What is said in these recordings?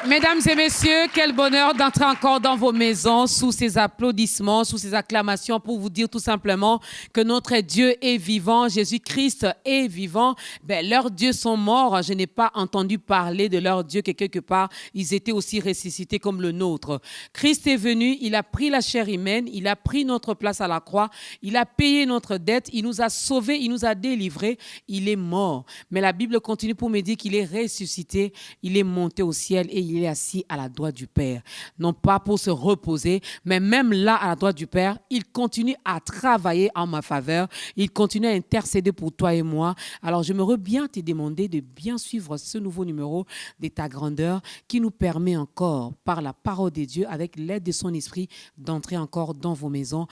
Mesdames et messieurs, quel bonheur d'entrer encore dans vos maisons sous ces applaudissements, sous ces acclamations pour vous dire tout simplement que notre Dieu est vivant, Jésus-Christ est vivant. Leurs dieux sont morts. Je n'ai pas entendu parler de leurs dieux que quelque part, ils étaient aussi ressuscités comme le nôtre. Christ est venu, il a pris la chair humaine, il a pris notre place à la croix, il a payé notre dette, il nous a sauvés, il nous a délivrés, il est mort. Mais la Bible continue pour me dire qu'il est ressuscité, il est monté au ciel et il est assis à la droite du Père. Non pas pour se reposer, mais même là, à la droite du Père, il continue à travailler en ma faveur. Il continue à intercéder pour toi et moi. Alors, j'aimerais bien te demander de bien suivre ce nouveau numéro de ta grandeur qui nous permet encore, par la parole de Dieu, avec l'aide de son esprit, d'entrer encore dans vos maisons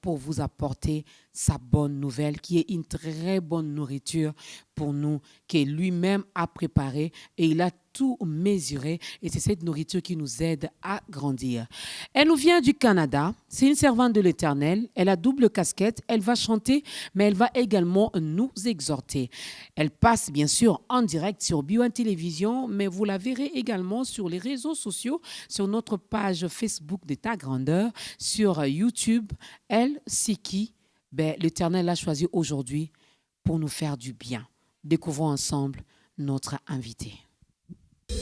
pour vous apporter sa bonne nouvelle, qui est une très bonne nourriture pour nous, que lui-même a préparée et il a tout mesuré. Et c'est cette nourriture qui nous aide à grandir. Elle nous vient du Canada. C'est une servante de l'Éternel. Elle a double casquette. Elle va chanter, mais elle va également nous exhorter. Elle passe bien sûr en direct sur BYON Télévision, mais vous la verrez également sur les réseaux sociaux, sur notre page Facebook de Ta Grandeur, sur YouTube. Elle, c'est qui? L'Éternel l'a choisi aujourd'hui pour nous faire du bien. Découvrons ensemble notre invité.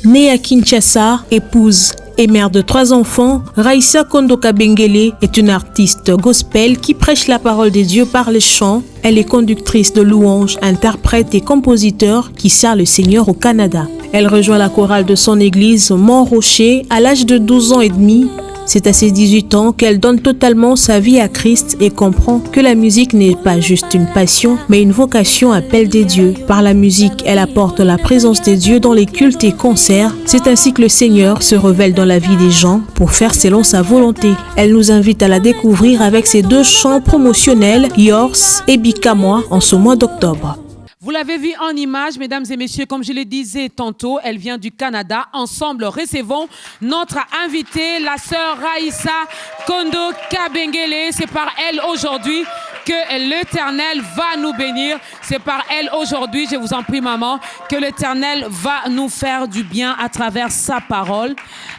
Née à Kinshasa, épouse et mère de 3 enfants, Raissa Kondo Kabengele est une artiste gospel qui prêche la parole de Dieu par les chants. Elle est conductrice de louanges, interprète et compositeur qui sert le Seigneur au Canada. Elle rejoint la chorale de son église Mont-Rocher à l'âge de 12 ans et demi. C'est à ses 18 ans qu'elle donne totalement sa vie à Christ et comprend que la musique n'est pas juste une passion, mais une vocation, appel des dieux. Par la musique, elle apporte la présence des dieux dans les cultes et concerts. C'est ainsi que le Seigneur se révèle dans la vie des gens pour faire selon sa volonté. Elle nous invite à la découvrir avec ses 2 chants promotionnels, Yours et Bika-moi, en ce mois d'octobre. Vous l'avez vu en image, mesdames et messieurs, comme je le disais tantôt, elle vient du Canada. Ensemble, recevons notre invitée, la sœur Raissa Kondo Kabengele. C'est par elle aujourd'hui que l'Éternel va nous bénir. C'est par elle aujourd'hui, je vous en prie maman, que l'Éternel va nous faire du bien à travers sa parole.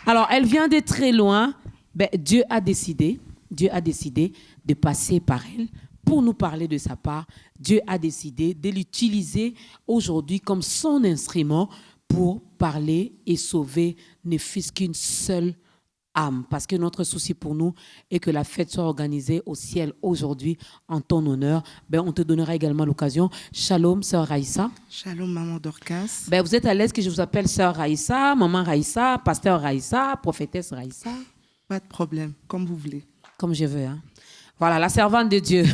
Alors, elle vient de très loin. Dieu a décidé de passer par elle pour nous parler de sa part. Dieu a décidé de l'utiliser aujourd'hui comme son instrument pour parler et sauver ne fût-ce qu'une seule âme. Parce que notre souci pour nous est que la fête soit organisée au ciel aujourd'hui en ton honneur. On te donnera également l'occasion. Shalom, sœur Raissa. Shalom, maman Dorcas. Vous êtes à l'aise que je vous appelle sœur Raissa, maman Raissa, pasteur Raissa, prophétesse Raissa? Pas de problème, comme vous voulez. Comme je veux, hein. Voilà, la servante de Dieu,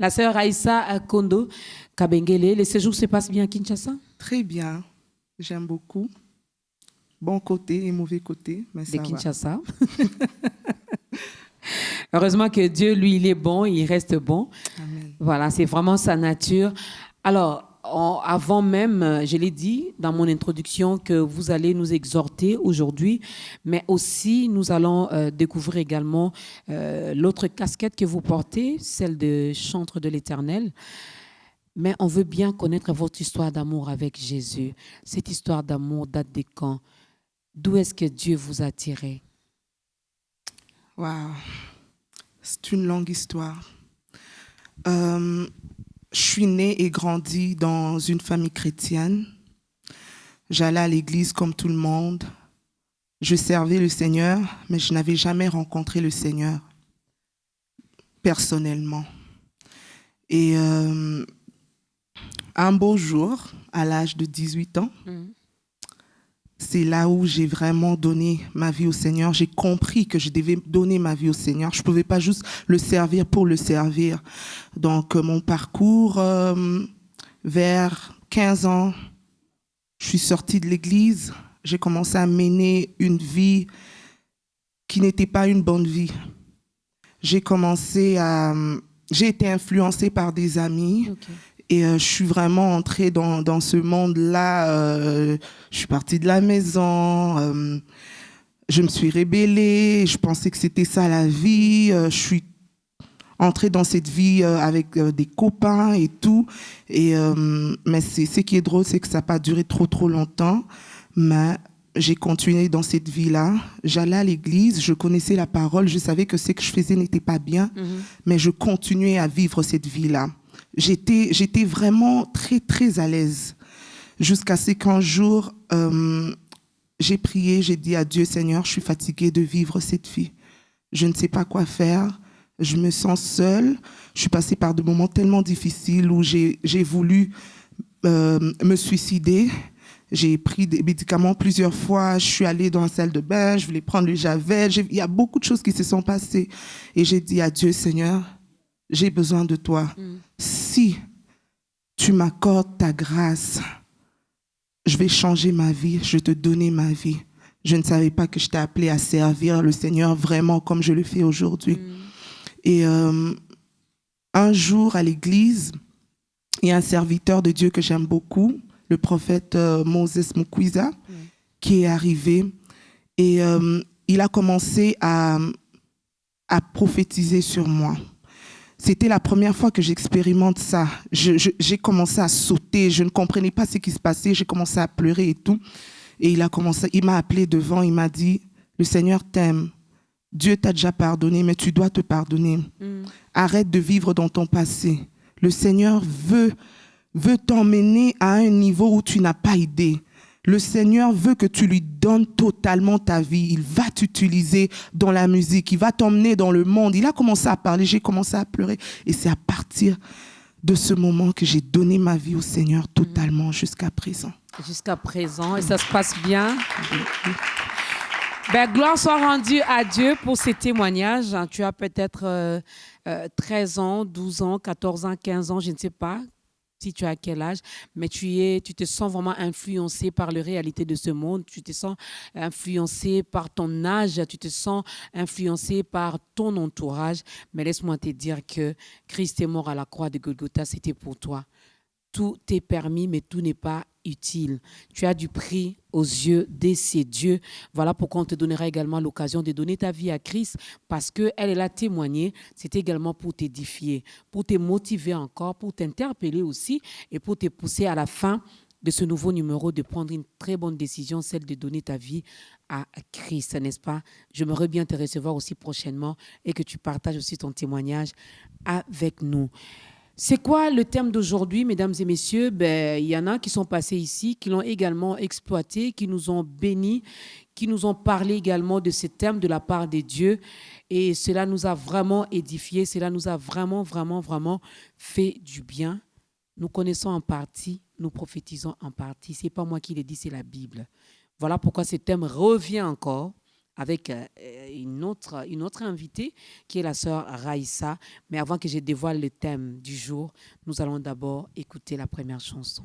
la sœur Raissa Kondo Kabengele. Le séjour se passe bien à Kinshasa? Très bien, j'aime beaucoup. Bon côté et mauvais côté, mais ça de Kinshasa. Heureusement que Dieu, lui, il est bon, il reste bon. Amen. Voilà, c'est vraiment sa nature. Alors, avant même, je l'ai dit dans mon introduction que vous allez nous exhorter aujourd'hui, mais aussi nous allons découvrir également l'autre casquette que vous portez, celle de chantre de l'Éternel. Mais on veut bien connaître votre histoire d'amour avec Jésus. Cette histoire d'amour date de quand? D'où est-ce que Dieu vous a tiré? Wow, c'est une longue histoire. Je suis née et grandie dans une famille chrétienne. J'allais à l'église comme tout le monde. Je servais le Seigneur, mais je n'avais jamais rencontré le Seigneur personnellement. Et un beau jour, à l'âge de 18 ans, c'est là où j'ai vraiment donné ma vie au Seigneur. J'ai compris que je devais donner ma vie au Seigneur. Je ne pouvais pas juste le servir pour le servir. Donc, mon parcours, vers 15 ans, je suis sortie de l'église. J'ai commencé à mener une vie qui n'était pas une bonne vie. J'ai commencé à j'ai été influencée par des amis. Ok. Et je suis vraiment entrée dans ce monde-là. Je suis partie de la maison. Je me suis rébellée. Je pensais que c'était ça la vie. Je suis entrée dans cette vie avec des copains et tout. Mais ce qui est drôle, c'est que ça n'a pas duré trop longtemps. Mais j'ai continué dans cette vie-là. J'allais à l'église, je connaissais la parole, je savais que ce que je faisais n'était pas bien, mais je continuais à vivre cette vie-là. J'étais vraiment très à l'aise. Jusqu'à ce qu'un jour, j'ai prié, j'ai dit à Dieu, Seigneur, je suis fatiguée de vivre cette vie. Je ne sais pas quoi faire. Je me sens seule. Je suis passée par des moments tellement difficiles où j'ai voulu me suicider. J'ai pris des médicaments plusieurs fois. Je suis allée dans la salle de bain. Je voulais prendre le javel. Il y a beaucoup de choses qui se sont passées. Et j'ai dit à Dieu, Seigneur, j'ai besoin de toi. Si tu m'accordes ta grâce, je vais changer ma vie. Je vais te donner ma vie. Je ne savais pas que je t'ai appelée à servir le Seigneur vraiment comme je le fais aujourd'hui. Et un jour, à l'église, il y a un serviteur de Dieu que j'aime beaucoup, le prophète Moses Mukwiza, qui est arrivé. Et il a commencé à prophétiser sur moi. C'était la première fois que j'expérimente ça. J'ai commencé à sauter. Je ne comprenais pas ce qui se passait. J'ai commencé à pleurer et tout. Et il m'a appelé devant. Il m'a dit, le Seigneur t'aime. Dieu t'a déjà pardonné, mais tu dois te pardonner. Arrête de vivre dans ton passé. Le Seigneur veut t'emmener à un niveau où tu n'as pas idée. Le Seigneur veut que tu lui donnes totalement ta vie. Il va t'utiliser dans la musique. Il va t'emmener dans le monde. Il a commencé à parler. J'ai commencé à pleurer. Et c'est à partir de ce moment que j'ai donné ma vie au Seigneur totalement jusqu'à présent. Jusqu'à présent. Et ça se passe bien. Ben, gloire soit rendue à Dieu pour ces témoignages. Tu as peut-être 13 ans, 12 ans, 14 ans, 15 ans, je ne sais pas si tu as quel âge, mais tu te sens vraiment influencé par les réalités de ce monde, tu te sens influencé par ton âge, tu te sens influencé par ton entourage. Mais laisse-moi te dire que Christ est mort à la croix de Golgotha, c'était pour toi. Tout est permis, mais tout n'est pas utile. Tu as du prix aux yeux de ces dieux. Voilà pourquoi on te donnera également l'occasion de donner ta vie à Christ, parce qu'elle a témoigné. C'est également pour t'édifier, pour te motiver encore, pour t'interpeller aussi et pour te pousser à la fin de ce nouveau numéro de prendre une très bonne décision, celle de donner ta vie à Christ, n'est-ce pas? J'aimerais bien te recevoir aussi prochainement et que tu partages aussi ton témoignage avec nous. C'est quoi le thème d'aujourd'hui, mesdames et messieurs? Il y en a qui sont passés ici, qui l'ont également exploité, qui nous ont bénis, qui nous ont parlé également de ce thème de la part de Dieu. Et cela nous a vraiment édifiés, cela nous a vraiment fait du bien. Nous connaissons en partie, nous prophétisons en partie. Ce n'est pas moi qui l'ai dit, c'est la Bible. Voilà pourquoi ce thème revient encore avec une autre invitée qui est la sœur Raïssa. Mais avant que je dévoile le thème du jour, nous allons d'abord écouter la première chanson.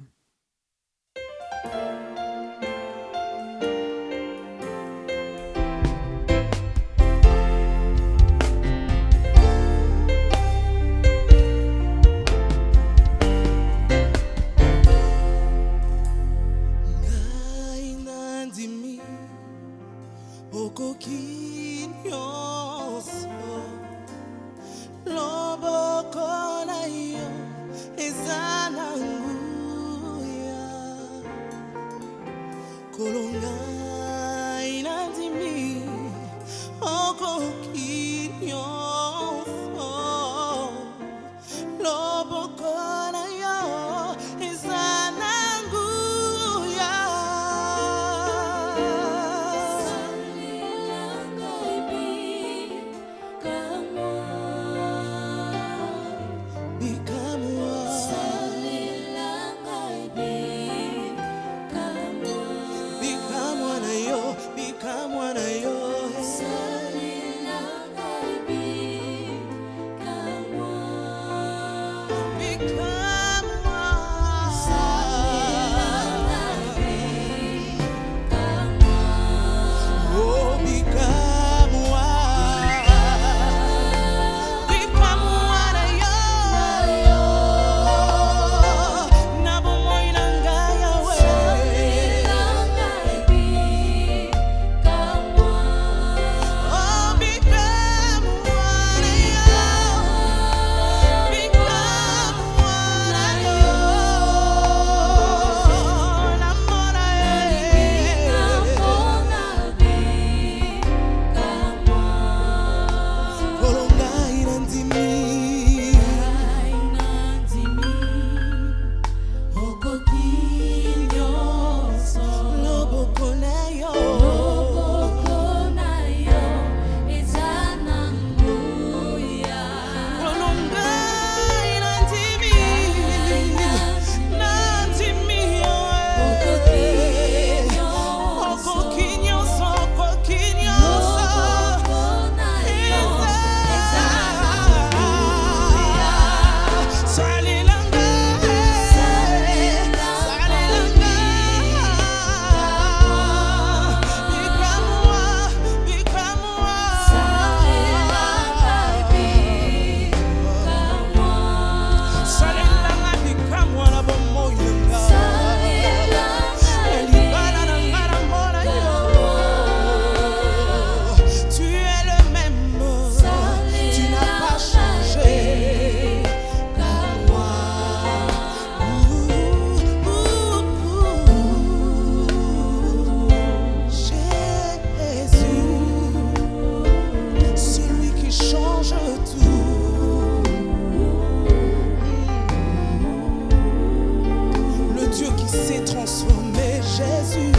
s'est transformé, Jésus,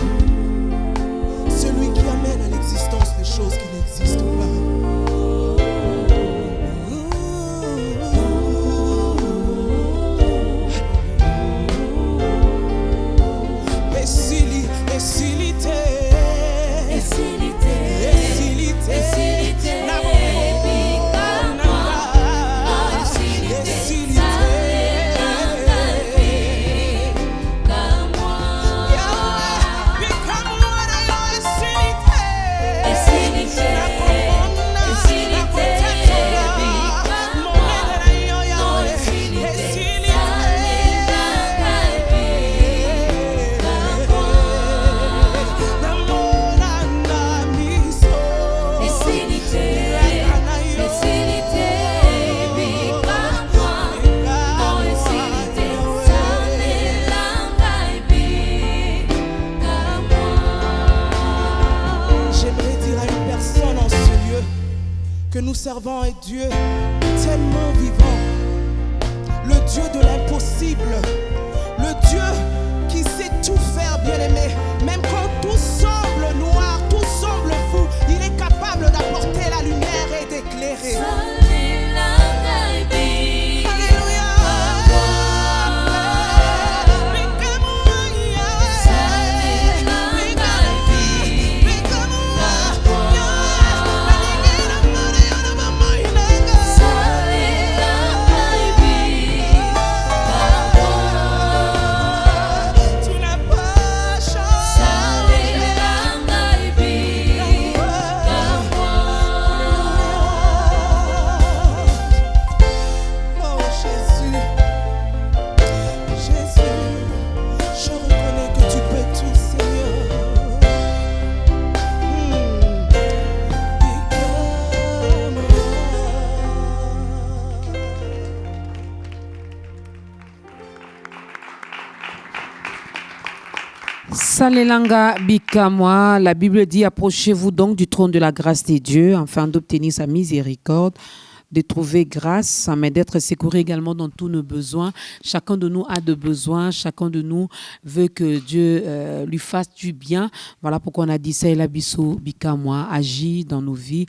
celui qui amène à l'existence des choses qui n'existent pas. Nous servons un Dieu tellement vivant, le Dieu de l'impossible, le Dieu qui sait tout faire, bien-aimé. Même quand tout semble noir, tout semble fou, il est capable d'apporter la lumière et d'éclairer. Salelanga Bikamwa, la Bible dit: approchez-vous donc du trône de la grâce des dieux, afin d'obtenir sa miséricorde, de trouver grâce, mais d'être secouru également dans tous nos besoins. Chacun de nous a de besoins, chacun de nous veut que Dieu lui fasse du bien. Voilà pourquoi on a dit: Saïla Bissou Bikamwa, agis dans nos vies,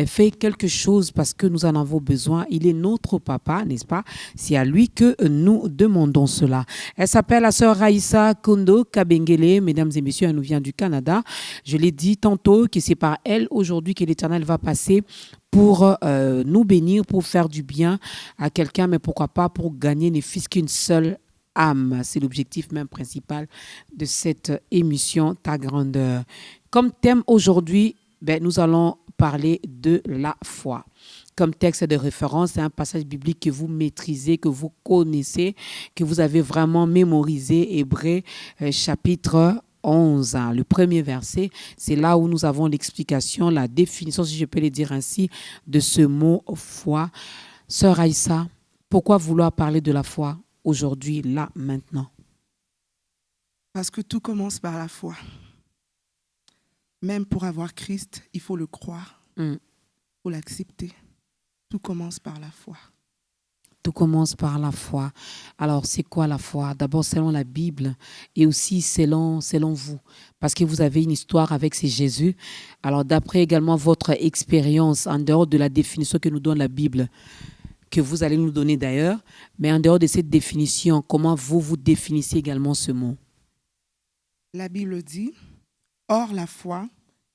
fais quelque chose parce que nous en avons besoin. Il est notre papa, n'est-ce pas? C'est à lui que nous demandons cela. Elle s'appelle la sœur Raïssa Kondo Kabengele, mesdames et messieurs, elle nous vient du Canada. Je l'ai dit tantôt que c'est par elle aujourd'hui que l'Éternel va passer pour nous bénir, pour faire du bien à quelqu'un, mais pourquoi pas pour gagner ne fût-ce qu'une seule âme. C'est l'objectif même principal de cette émission, Ta Grandeur. Comme thème aujourd'hui, nous allons parler de la foi. Comme texte de référence, c'est un passage biblique que vous maîtrisez, que vous connaissez, que vous avez vraiment mémorisé, Hébreux chapitre 11, le premier verset, c'est là où nous avons l'explication, la définition, si je peux le dire ainsi, de ce mot foi. Sœur Aïssa, pourquoi vouloir parler de la foi aujourd'hui, là, maintenant? Parce que tout commence par la foi. Même pour avoir Christ, il faut le croire, il faut l'accepter. Tout commence par la foi. Tout commence par la foi. Alors, c'est quoi la foi? D'abord, selon la Bible et aussi selon vous. Parce que vous avez une histoire avec ce Jésus. Alors, d'après également votre expérience, en dehors de la définition que nous donne la Bible, que vous allez nous donner d'ailleurs, mais en dehors de cette définition, comment vous définissez également ce mot? La Bible dit: or, la foi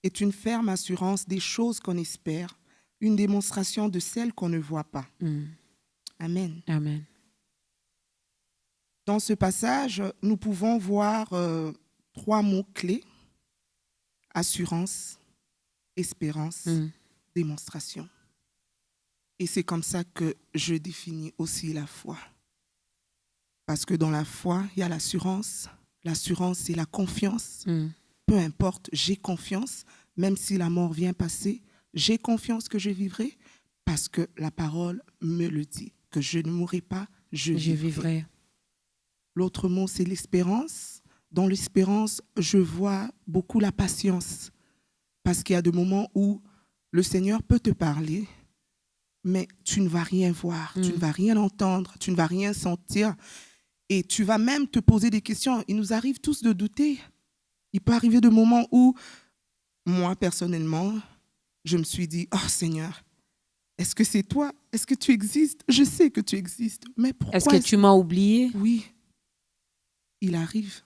est une ferme assurance des choses qu'on espère, une démonstration de celles qu'on ne voit pas. Amen. Amen. Dans ce passage, nous pouvons voir 3 mots-clés: assurance, espérance, démonstration. Et c'est comme ça que je définis aussi la foi. Parce que dans la foi, il y a l'assurance. L'assurance, c'est la confiance. Peu importe, j'ai confiance, même si la mort vient passer, j'ai confiance que je vivrai parce que la parole me le dit. Que je ne mourrai pas, je vivrai. L'autre mot, c'est l'espérance. Dans l'espérance, je vois beaucoup la patience. Parce qu'il y a des moments où le Seigneur peut te parler, mais tu ne vas rien voir, tu ne vas rien entendre, tu ne vas rien sentir. Et tu vas même te poser des questions. Il nous arrive tous de douter. Il peut arriver des moments où, moi, personnellement, je me suis dit, oh Seigneur, est-ce que c'est toi? Est-ce que tu existes? Je sais que tu existes, mais pourquoi? Est-ce que tu m'as oublié? Oui, il arrive.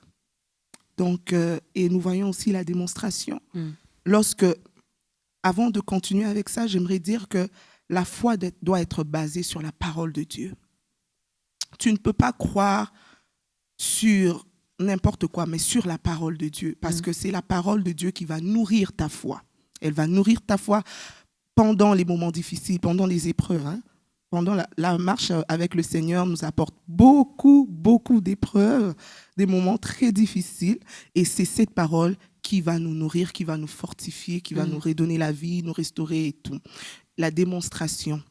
Donc, et nous voyons aussi la démonstration. Lorsque, avant de continuer avec ça, j'aimerais dire que la foi doit être basée sur la parole de Dieu. Tu ne peux pas croire sur n'importe quoi, mais sur la parole de Dieu, parce que c'est la parole de Dieu qui va nourrir ta foi. Elle va nourrir ta foi pendant les moments difficiles, pendant les épreuves. Pendant la marche avec le Seigneur nous apporte beaucoup, beaucoup d'épreuves, des moments très difficiles. Et c'est cette parole qui va nous nourrir, qui va nous fortifier, qui va nous redonner la vie, nous restaurer et tout. La démonstration.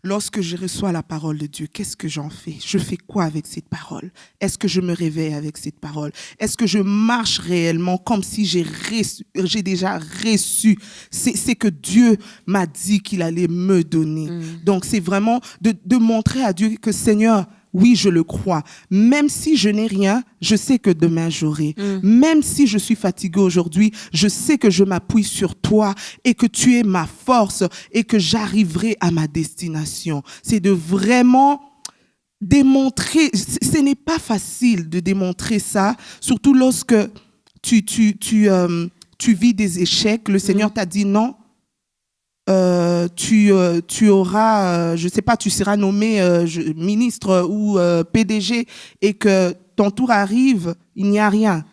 Lorsque je reçois la parole de Dieu, qu'est-ce que j'en fais? Je fais quoi avec cette parole? Est-ce que je me réveille avec cette parole? Est-ce que je marche réellement comme si j'ai déjà reçu? C'est que Dieu m'a dit qu'il allait me donner. Donc, c'est vraiment de montrer à Dieu que Seigneur, oui, je le crois. Même si je n'ai rien, je sais que demain j'aurai. Même si je suis fatiguée aujourd'hui, je sais que je m'appuie sur toi et que tu es ma force et que j'arriverai à ma destination. C'est de vraiment démontrer. Ce n'est pas facile de démontrer ça, surtout lorsque tu vis des échecs. Le Seigneur t'a dit non. Tu auras, je sais pas, tu seras nommé ministre ou PDG et que ton tour arrive, il n'y a rien.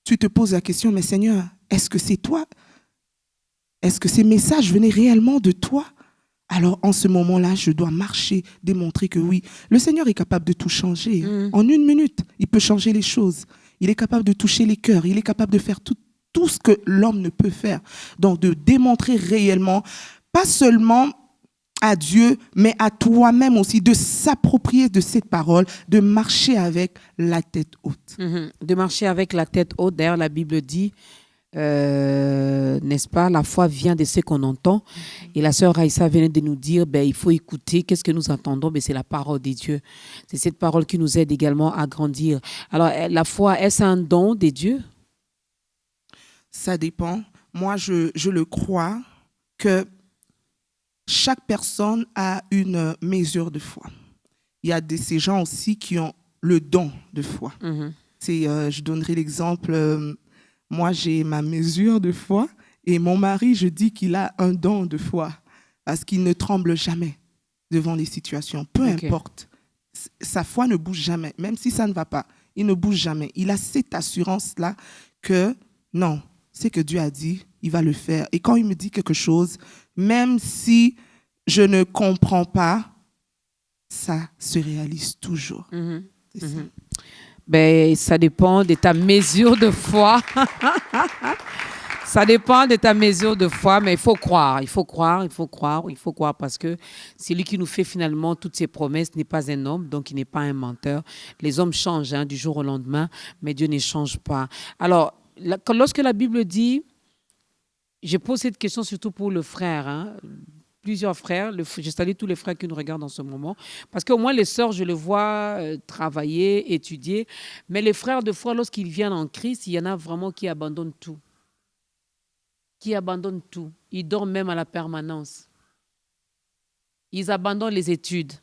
Tu te poses la question, mais Seigneur, est-ce que c'est toi? Est-ce que ces messages venaient réellement de toi? Alors, en ce moment-là, je dois marcher, démontrer que oui, le Seigneur est capable de tout changer. En 1 minute, il peut changer les choses. Il est capable de toucher les cœurs. Il est capable de faire tout ce que l'homme ne peut faire. Donc, de démontrer réellement, pas seulement à Dieu, mais à toi-même aussi, de s'approprier de cette parole, de marcher avec la tête haute. De marcher avec la tête haute. D'ailleurs, la Bible dit, n'est-ce pas, la foi vient de ce qu'on entend. Et la sœur Raïssa venait de nous dire, il faut écouter. Qu'est-ce que nous entendons? C'est la parole de Dieu. C'est cette parole qui nous aide également à grandir. Alors, la foi, est-ce un don de Dieu? Ça dépend. Moi, je le crois que chaque personne a une mesure de foi. Il y a ces gens aussi qui ont le don de foi. Je donnerai l'exemple, moi j'ai ma mesure de foi et mon mari, je dis qu'il a un don de foi parce qu'il ne tremble jamais devant les situations, peu importe. Sa foi ne bouge jamais, même si ça ne va pas, il ne bouge jamais. Il a cette assurance-là que non, c'est que Dieu a dit, il va le faire. Et quand il me dit quelque chose, même si je ne comprends pas, ça se réalise toujours. Ça dépend de ta mesure de foi. Ça dépend de ta mesure de foi, mais il faut croire, parce que celui qui nous fait finalement toutes ces promesses n'est pas un homme, donc il n'est pas un menteur. Les hommes changent du jour au lendemain, mais Dieu ne change pas. Alors, lorsque la Bible dit, je pose cette question surtout pour le frère, plusieurs frères, je salue tous les frères qui nous regardent en ce moment, parce qu'au moins les sœurs, je les vois travailler, étudier, mais les frères de foi, lorsqu'ils viennent en Christ, il y en a vraiment qui abandonnent tout. Ils dorment même à la permanence. Ils abandonnent les études.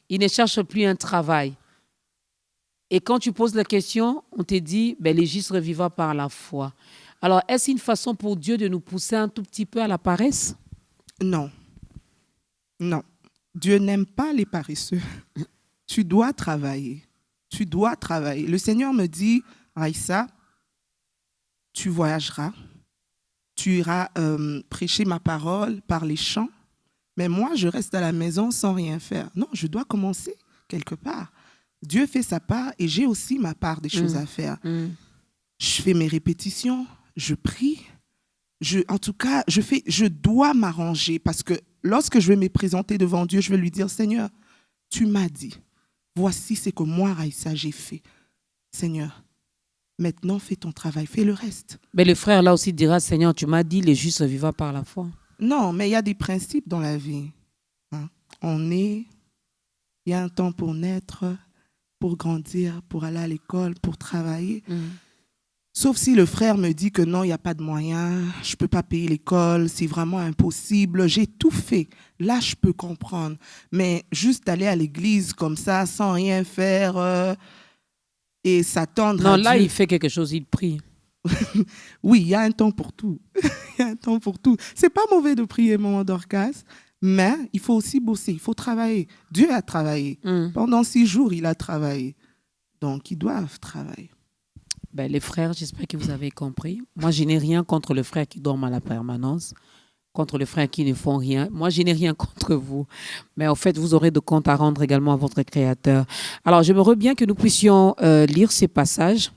Ils ne cherchent plus un travail. Et quand tu poses la question, on te dit, les justes vivra par la foi. Alors, est-ce une façon pour Dieu de nous pousser un tout petit peu à la paresse? Non. Dieu n'aime pas les paresseux. Tu dois travailler. Le Seigneur me dit, Raïssa, tu voyageras, tu iras prêcher ma parole par les chants, mais moi, je reste à la maison sans rien faire. Non, je dois commencer quelque part. Dieu fait sa part et j'ai aussi ma part des choses à faire. Je fais mes répétitions, je prie. Je dois m'arranger parce que lorsque je vais me présenter devant Dieu, je vais lui dire, Seigneur, tu m'as dit, voici ce que moi, Raïssa, j'ai fait. Seigneur, maintenant fais ton travail, fais le reste. Mais le frère là aussi dira, Seigneur, tu m'as dit, les justes vivent par la foi. Non, mais il y a des principes dans la vie. Il y a un temps pour naître, pour grandir, pour aller à l'école, pour travailler. Sauf si le frère me dit que non, il n'y a pas de moyens, je ne peux pas payer l'école, c'est vraiment impossible. J'ai tout fait. Là, je peux comprendre. Mais juste aller à l'église comme ça, sans rien faire et s'attendre Non, à là, Dieu. il fait quelque chose, il prie. Oui, il y a un temps pour tout. Il y a un temps pour tout. C'est pas mauvais de prier, maman Dorcas, mais il faut aussi bosser, il faut travailler. Dieu a travaillé. Pendant 6 jours, il a travaillé. Donc, ils doivent travailler. Ben, les frères, j'espère que vous avez compris. Moi, je n'ai rien contre le frère qui dorment à la permanence, contre les frères qui ne font rien. Moi, je n'ai rien contre vous. Mais en fait, vous aurez de comptes à rendre également à votre Créateur. Alors, j'aimerais bien que nous puissions lire ces passages.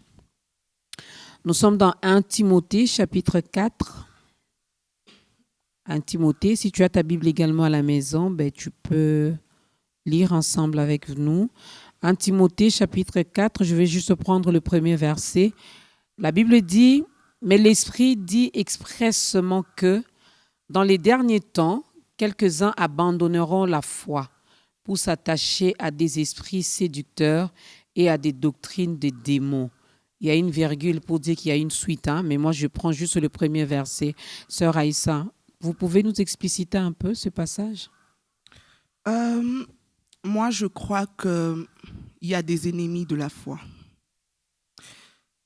Nous sommes dans 1 Timothée, chapitre 4. 1 Timothée, si tu as ta Bible également à la maison, ben, tu peux lire ensemble avec nous. 1 Timothée, chapitre 4, je vais juste prendre le premier verset. La Bible dit, « Mais l'Esprit dit expressément que, dans les derniers temps, quelques-uns abandonneront la foi pour s'attacher à des esprits séducteurs et à des doctrines de démons. » Il y a une virgule pour dire qu'il y a une suite, hein, mais moi, je prends juste le premier verset. Sœur Aïssa, vous pouvez nous expliciter un peu ce passage? Moi, je crois qu'il y a des ennemis de la foi.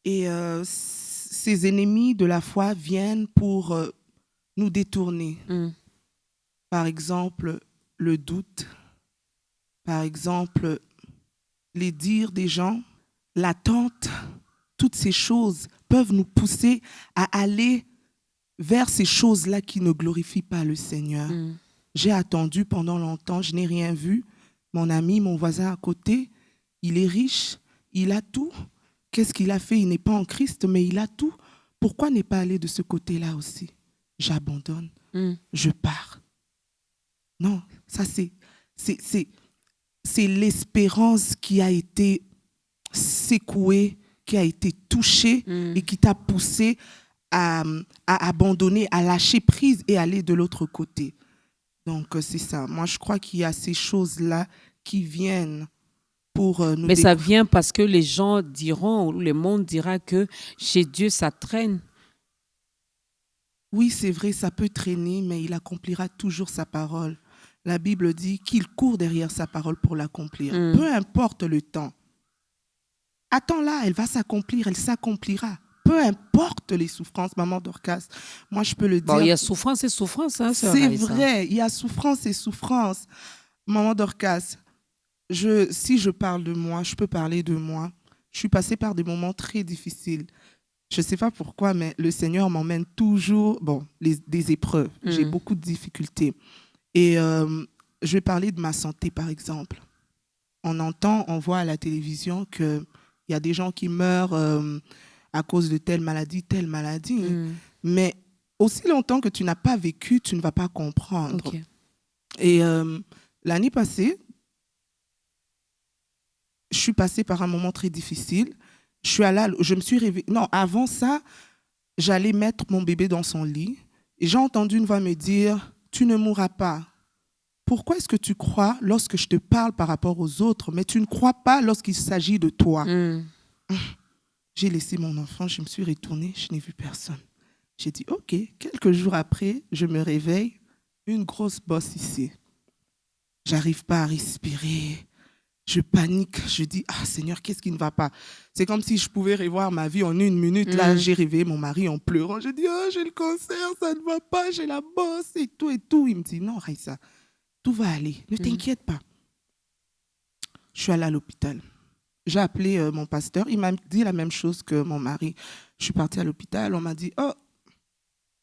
Et ces ennemis de la foi viennent pour nous détourner. Par exemple, le doute. Par exemple, les dires des gens, l'attente. Toutes ces choses peuvent nous pousser à aller vers ces choses-là qui ne glorifient pas le Seigneur. J'ai attendu pendant longtemps, je n'ai rien vu. Mon ami, mon voisin à côté, il est riche, il a tout. Qu'est-ce qu'il a fait? Il n'est pas en Christ, mais il a tout. Pourquoi ne pas aller de ce côté-là aussi? J'abandonne, je pars. Non, ça c'est l'espérance qui a été secouée, qui a été touchée et qui t'a poussé à abandonner, à lâcher prise et aller de l'autre côté. Donc, c'est ça. Moi, je crois qu'il y a ces choses-là qui viennent pour nous... Mais ça vient parce que les gens diront, ou le monde dira que chez Dieu, ça traîne. Oui, c'est vrai, ça peut traîner, mais il accomplira toujours sa parole. La Bible dit qu'il court derrière sa parole pour l'accomplir. Peu importe le temps. Attends-la, elle va s'accomplir, elle s'accomplira. Peu importe les souffrances, maman Dorcas. Moi, je peux le dire. Bon, il y a souffrance et souffrance. Hein, c'est vrai, il y a souffrance et souffrance. Maman Dorcas, si je parle de moi, je peux parler de moi. Je suis passée par des moments très difficiles. Je ne sais pas pourquoi, mais le Seigneur m'emmène toujours des épreuves. J'ai beaucoup de difficultés. Et je vais parler de ma santé, par exemple. On voit à la télévision qu'il y a des gens qui meurent à cause de telle maladie. Mais aussi longtemps que tu n'as pas vécu, tu ne vas pas comprendre. Okay. Et l'année passée, je suis passée par un moment très difficile. Je me suis réveillée. Non, avant ça, j'allais mettre mon bébé dans son lit. Et j'ai entendu une voix me dire, « Tu ne mourras pas. Pourquoi est-ce que tu crois lorsque je te parle par rapport aux autres, mais tu ne crois pas lorsqu'il s'agit de toi ?» J'ai laissé mon enfant, je me suis retournée, je n'ai vu personne. J'ai dit, OK, quelques jours après, je me réveille, une grosse bosse ici. J'arrive pas à respirer, je panique, je dis, ah Seigneur, qu'est-ce qui ne va pas? C'est comme si je pouvais revoir ma vie en 1 minute. Là, j'ai réveillé mon mari en pleurant. J'ai dit, oh, j'ai le cancer, ça ne va pas, j'ai la bosse et tout et tout. Il me dit, non, Raïssa, tout va aller, ne t'inquiète pas. Je suis allée à l'hôpital. J'ai appelé mon pasteur, il m'a dit la même chose que mon mari. Je suis partie à l'hôpital, on m'a dit, oh,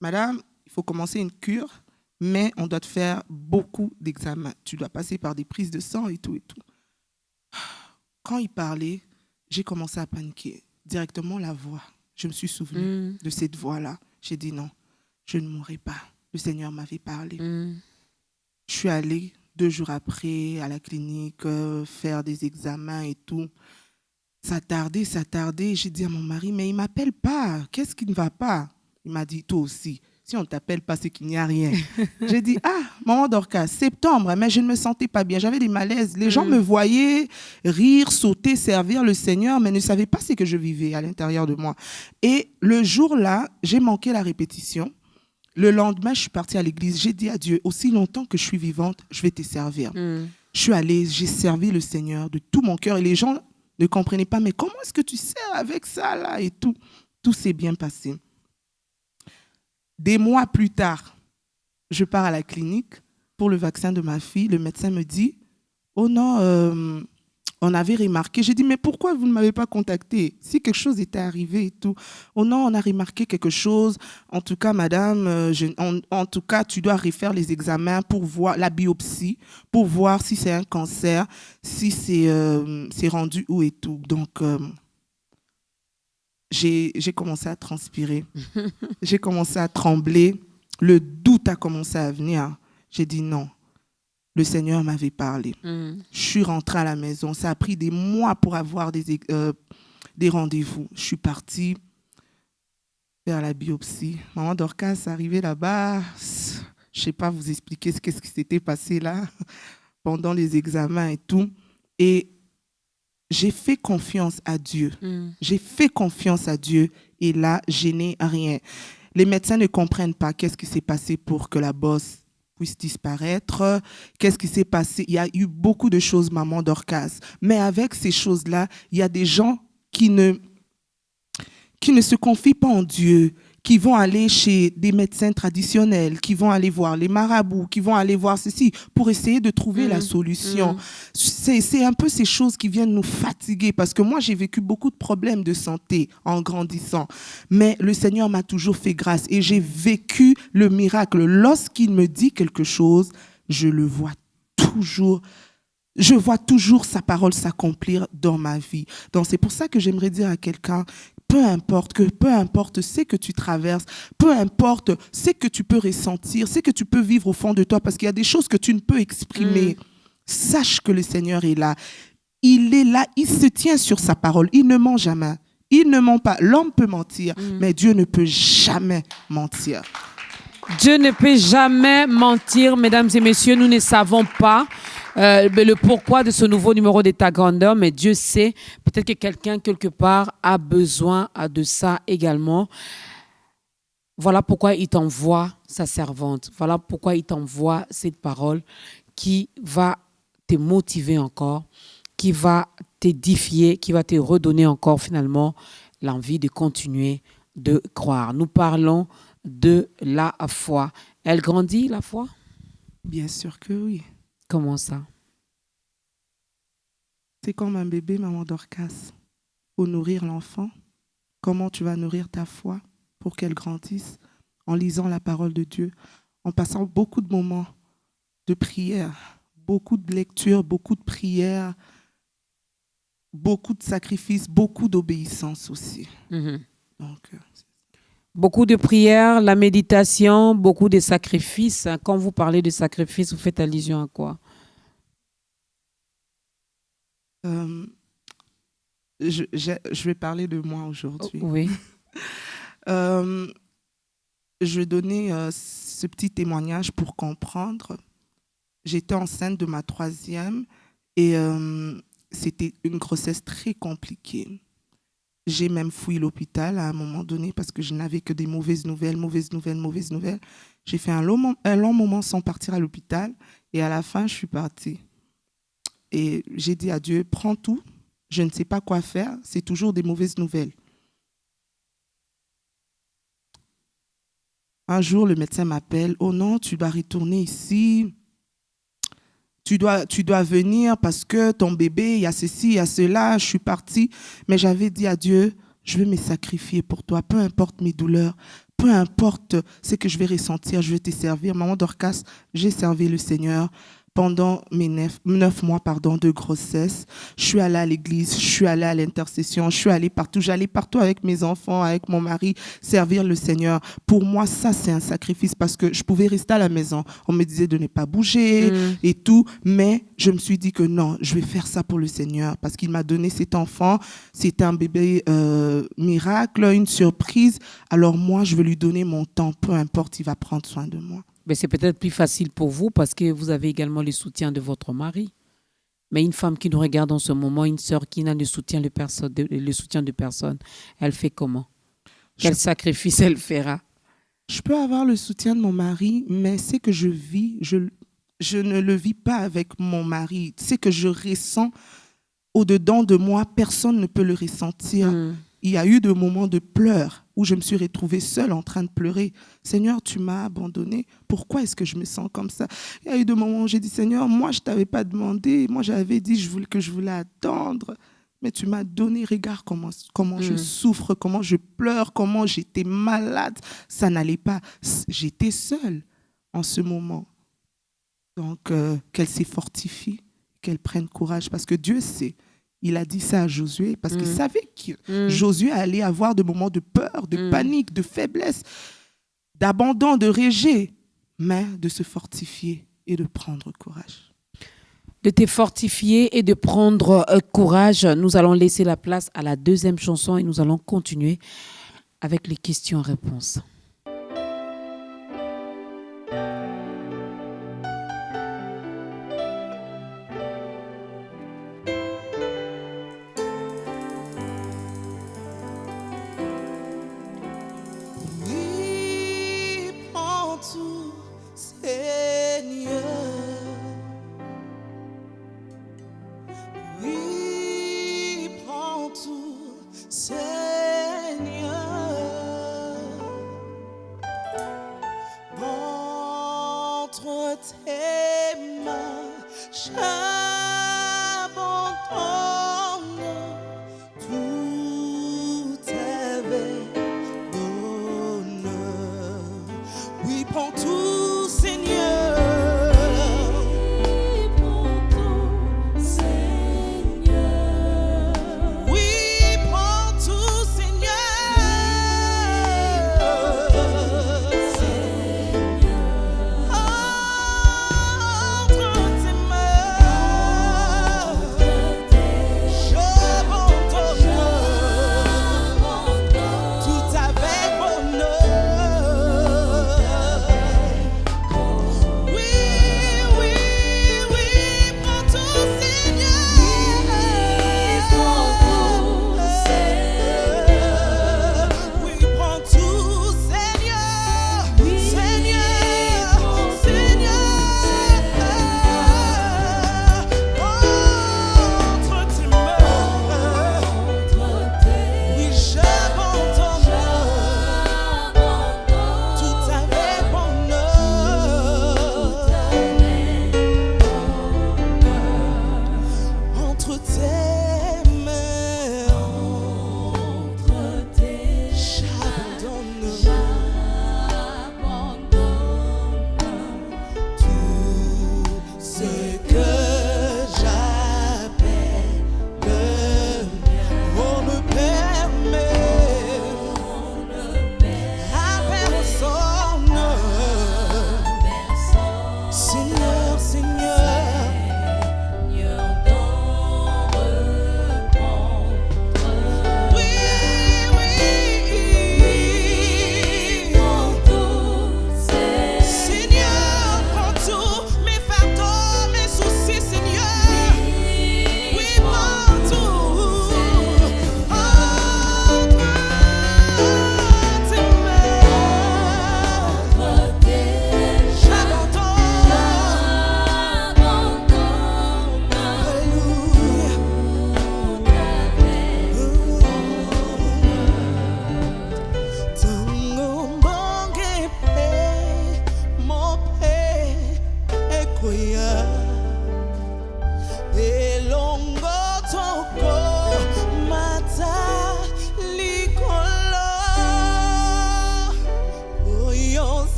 madame, il faut commencer une cure, mais on doit te faire beaucoup d'examens. Tu dois passer par des prises de sang et tout et tout. Quand il parlait, j'ai commencé à paniquer. Directement la voix. Je me suis souvenue de cette voix-là. J'ai dit non, je ne mourrai pas. Le Seigneur m'avait parlé. Je suis allée 2 jours après à la clinique faire des examens et tout. Ça tardait. J'ai dit à mon mari, mais il ne m'appelle pas. Qu'est-ce qui ne va pas? Il m'a dit, toi aussi, Si on ne t'appelle pas, c'est qu'il n'y a rien. J'ai dit, maman Dorcas, septembre, mais je ne me sentais pas bien. J'avais des malaises. Les gens me voyaient rire, sauter, servir le Seigneur, mais ne savaient pas ce que je vivais à l'intérieur de moi. Et le jour-là, j'ai manqué la répétition. Le lendemain, je suis partie à l'église. J'ai dit à Dieu, aussi longtemps que je suis vivante, je vais te servir. Je suis allée, j'ai servi le Seigneur de tout mon cœur. Et les gens ne comprenaient pas, mais comment est-ce que tu sers avec ça là et tout. Tout s'est bien passé. Des mois plus tard, je pars à la clinique pour le vaccin de ma fille. Le médecin me dit, oh non, on avait remarqué. J'ai dit, mais pourquoi vous ne m'avez pas contacté si quelque chose était arrivé et tout? Oh non, on a remarqué quelque chose. En tout cas, madame, en tout cas, tu dois refaire les examens pour voir la biopsie, pour voir si c'est un cancer, si c'est rendu où et tout. Donc, j'ai commencé à transpirer. J'ai commencé à trembler. Le doute a commencé à venir. J'ai dit non. Le Seigneur m'avait parlé. Je suis rentrée à la maison. Ça a pris des mois pour avoir des rendez-vous. Je suis partie faire la biopsie. Maman Dorcas, arrivée là-bas, je ne sais pas vous expliquer ce qui s'était passé là pendant les examens et tout. Et j'ai fait confiance à Dieu. J'ai fait confiance à Dieu et là, je n'ai rien. Les médecins ne comprennent pas qu'est-ce qui s'est passé pour que la bosse puisse disparaître. Qu'est-ce qui s'est passé? Il y a eu beaucoup de choses, maman Dorcas. Mais avec ces choses-là, il y a des gens qui ne se confient pas en Dieu, qui vont aller chez des médecins traditionnels, qui vont aller voir les marabouts, qui vont aller voir ceci pour essayer de trouver la solution. C'est un peu ces choses qui viennent nous fatiguer parce que moi, j'ai vécu beaucoup de problèmes de santé en grandissant. Mais le Seigneur m'a toujours fait grâce et j'ai vécu le miracle. Lorsqu'il me dit quelque chose, je le vois toujours. Je vois toujours sa parole s'accomplir dans ma vie. Donc, c'est pour ça que j'aimerais dire à quelqu'un, peu importe ce que tu traverses, peu importe ce que tu peux ressentir, ce que tu peux vivre au fond de toi, parce qu'il y a des choses que tu ne peux exprimer. Sache que le Seigneur est là. Il est là, il se tient sur sa parole. Il ne ment jamais. Il ne ment pas. L'homme peut mentir, mais Dieu ne peut jamais mentir. Dieu ne peut jamais mentir, mesdames et messieurs. Nous ne savons pas le pourquoi de ce nouveau numéro d'état grandeur, mais Dieu sait. Peut-être que quelqu'un, quelque part, a besoin de ça également. Voilà pourquoi il t'envoie sa servante. Voilà pourquoi il t'envoie cette parole qui va te motiver encore, qui va t'édifier, qui va te redonner encore finalement l'envie de continuer de croire. Nous parlons de la foi. Elle grandit, la foi? Bien sûr que oui. Comment ça? C'est comme un bébé, maman Dorcas. Faut nourrir l'enfant. Comment tu vas nourrir ta foi pour qu'elle grandisse? En lisant la parole de Dieu, en passant beaucoup de moments de prière, beaucoup de lectures, beaucoup de prières, beaucoup de sacrifices, beaucoup d'obéissance aussi. Donc, beaucoup de prières, la méditation, beaucoup de sacrifices. Quand vous parlez de sacrifices, vous faites allusion à quoi? Je vais parler de moi aujourd'hui. Oui. Je vais donner ce petit témoignage pour comprendre. J'étais enceinte de ma 3e et c'était une grossesse très compliquée. J'ai même fui l'hôpital à un moment donné parce que je n'avais que des mauvaises nouvelles. J'ai fait un long moment sans partir à l'hôpital et à la fin, je suis partie. Et j'ai dit à Dieu, prends tout, je ne sais pas quoi faire, c'est toujours des mauvaises nouvelles. Un jour, le médecin m'appelle, oh non, tu dois retourner ici, tu dois venir parce que ton bébé, il y a ceci, il y a cela, je suis partie. Mais j'avais dit à Dieu, je vais me sacrifier pour toi, peu importe mes douleurs, peu importe ce que je vais ressentir, je vais te servir. Maman Dorcas, j'ai servi le Seigneur pendant mes 9 mois de grossesse. Je suis allée à l'église, je suis allée à l'intercession, je suis allée partout. J'allais partout avec mes enfants, avec mon mari, servir le Seigneur. Pour moi, ça, c'est un sacrifice parce que je pouvais rester à la maison. On me disait de ne pas bouger et tout. Mais je me suis dit que non, je vais faire ça pour le Seigneur parce qu'il m'a donné cet enfant. C'était un bébé miracle, une surprise. Alors moi, je veux lui donner mon temps. Peu importe, il va prendre soin de moi. Mais c'est peut-être plus facile pour vous parce que vous avez également le soutien de votre mari. Mais une femme qui nous regarde en ce moment, une sœur qui n'a le soutien de personne, elle fait comment? Quel sacrifice elle fera? Je peux avoir le soutien de mon mari, mais c'est que je vis, je ne le vis pas avec mon mari. C'est que je ressens au-dedans de moi, personne ne peut le ressentir. Il y a eu des moments de pleurs où je me suis retrouvée seule en train de pleurer. Seigneur, tu m'as abandonnée. Pourquoi est-ce que je me sens comme ça? Il y a eu des moments où j'ai dit, Seigneur, moi, je ne t'avais pas demandé. Moi, j'avais dit que je voulais attendre. Mais tu m'as donné, regarde comment je souffre, comment je pleure, comment j'étais malade. Ça n'allait pas. J'étais seule en ce moment. Donc, qu'elle s'est fortifiée, qu'elle prenne courage. Parce que Dieu sait. Il a dit ça à Josué parce qu'il savait que Josué allait avoir des moments de peur, de panique, de faiblesse, d'abandon, de rejet, mais de se fortifier et de prendre courage. De te fortifier et de prendre courage. Nous allons laisser la place à la deuxième chanson et nous allons continuer avec les questions-réponses.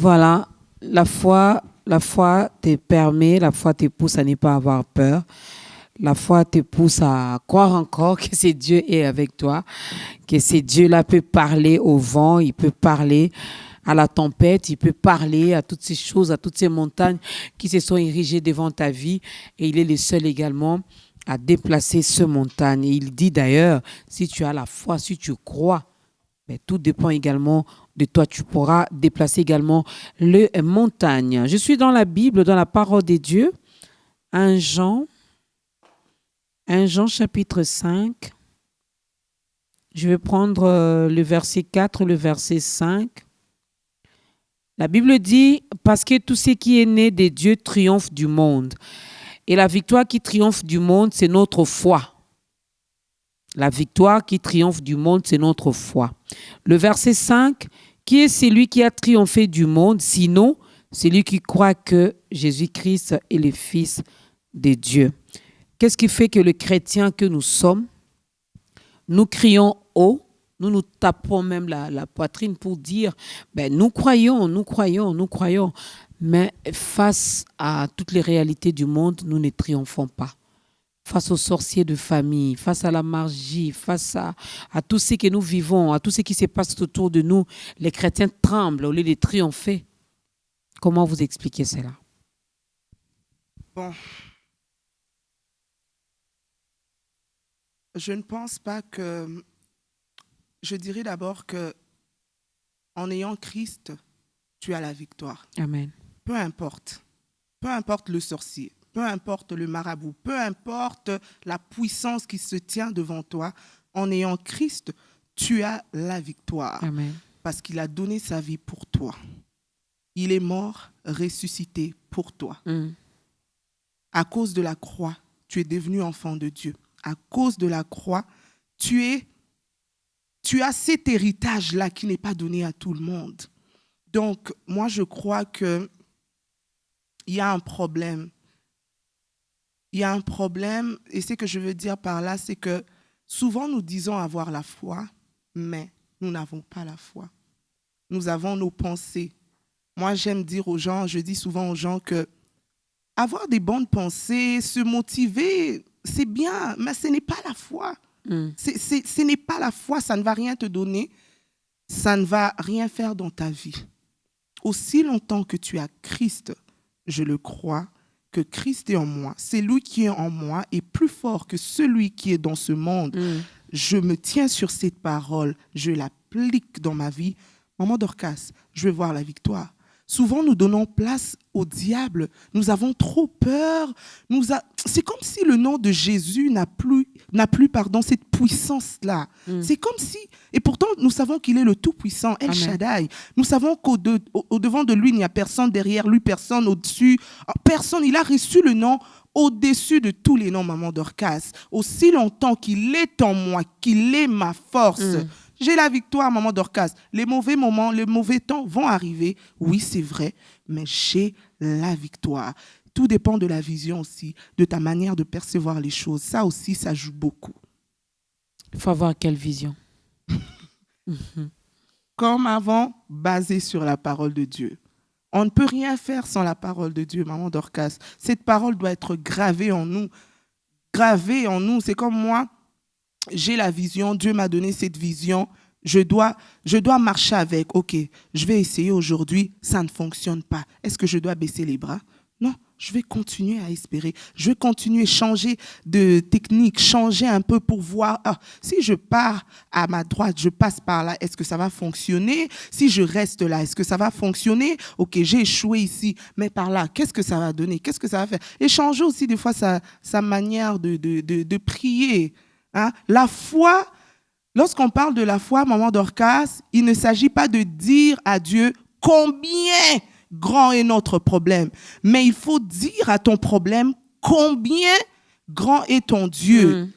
Voilà, la foi te permet, la foi te pousse à ne pas avoir peur. La foi te pousse à croire encore que c'est Dieu est avec toi, que c'est Dieu-là peut parler au vent, il peut parler à la tempête, il peut parler à toutes ces choses, à toutes ces montagnes qui se sont érigées devant ta vie. Et il est le seul également à déplacer ces montagnes. Et il dit d'ailleurs, si tu as la foi, si tu crois, mais tout dépend également de toi. Tu pourras déplacer également les montagnes. Je suis dans la Bible, dans la parole de Dieu. 1 Jean chapitre 5. Je vais prendre le verset 4, le verset 5. La Bible dit, parce que tout ce qui est né de Dieu triomphe du monde. Et la victoire qui triomphe du monde, c'est notre foi. La victoire qui triomphe du monde, c'est notre foi. Le verset 5, qui est celui qui a triomphé du monde, sinon celui qui croit que Jésus-Christ est le Fils de Dieu. Qu'est-ce qui fait que le chrétien que nous sommes, nous crions haut, nous nous tapons même la poitrine pour dire, nous croyons. Mais face à toutes les réalités du monde, nous ne triomphons pas. Face aux sorciers de famille, face à la magie, face à tout ce que nous vivons, à tout ce qui se passe autour de nous, les chrétiens tremblent au lieu de triompher. Comment vous expliquez cela? Bon. Je ne pense pas que... Je dirais d'abord que en ayant Christ, tu as la victoire. Amen. Peu importe le sorcier, peu importe le marabout, peu importe la puissance qui se tient devant toi, en ayant Christ, tu as la victoire. Amen. Parce qu'il a donné sa vie pour toi. Il est mort, ressuscité pour toi. À cause de la croix, tu es devenu enfant de Dieu. À cause de la croix, tu as cet héritage-là qui n'est pas donné à tout le monde. Donc, moi, je crois qu'il y a un problème. Il y a un problème, et ce que je veux dire par là, c'est que souvent nous disons avoir la foi, mais nous n'avons pas la foi. Nous avons nos pensées. Moi, j'aime dire aux gens, je dis souvent aux gens que avoir des bonnes pensées, se motiver, c'est bien, mais ce n'est pas la foi. Ce n'est pas la foi, ça ne va rien te donner, ça ne va rien faire dans ta vie. Aussi longtemps que tu as Christ, je le crois, que Christ est en moi, celui qui est en moi est plus fort que celui qui est dans ce monde. Je me tiens sur cette parole, je l'applique dans ma vie. Maman Dorcas, je vais voir la victoire. Souvent, nous donnons place au diable. Nous avons trop peur. C'est comme si le nom de Jésus n'a plus cette puissance-là. C'est comme si... Et pourtant, nous savons qu'il est le Tout-Puissant, El Shaddai. Nous savons qu'au-devant de lui, il n'y a personne, derrière lui, personne, au-dessus. Personne. Il a reçu le nom au-dessus de tous les noms, Maman Dorcas. Aussi longtemps qu'il est en moi, qu'il est ma force... J'ai la victoire, Maman Dorcas. Les mauvais moments, les mauvais temps vont arriver. Oui, c'est vrai, mais j'ai la victoire. Tout dépend de la vision aussi, de ta manière de percevoir les choses. Ça aussi, ça joue beaucoup. Il faut avoir quelle vision? Comme avant, basé sur la parole de Dieu. On ne peut rien faire sans la parole de Dieu, Maman Dorcas. Cette parole doit être gravée en nous. Gravée en nous. C'est comme moi. J'ai la vision, Dieu m'a donné cette vision, je dois marcher avec. Ok, je vais essayer aujourd'hui, ça ne fonctionne pas. Est-ce que je dois baisser les bras? Non, je vais continuer à espérer. Je vais continuer à changer de technique, changer un peu pour voir. Si je pars à ma droite, je passe par là, est-ce que ça va fonctionner? Si je reste là, est-ce que ça va fonctionner? Ok, j'ai échoué ici, mais par là, qu'est-ce que ça va donner? Qu'est-ce que ça va faire? Et changer aussi des fois sa manière de prier. La foi, lorsqu'on parle de la foi, Maman Dorcas, il ne s'agit pas de dire à Dieu combien grand est notre problème, mais il faut dire à ton problème combien grand est ton Dieu.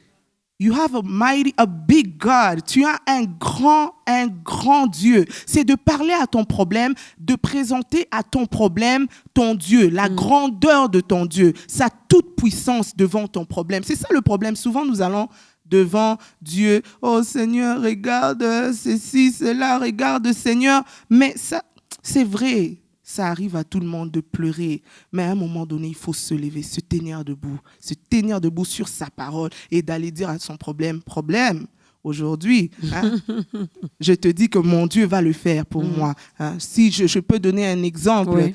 You have a big God. Tu as un grand Dieu. C'est de parler à ton problème, de présenter à ton problème ton Dieu, la grandeur de ton Dieu, sa toute puissance devant ton problème. C'est ça le problème. Souvent, nous allons devant Dieu. Oh Seigneur, regarde ceci, cela, regarde Seigneur. Mais ça, c'est vrai. Ça arrive à tout le monde de pleurer, mais à un moment donné, il faut se lever, se tenir debout sur sa parole et d'aller dire à son problème, aujourd'hui, hein, je te dis que mon Dieu va le faire pour moi. Hein. Si je peux donner un exemple,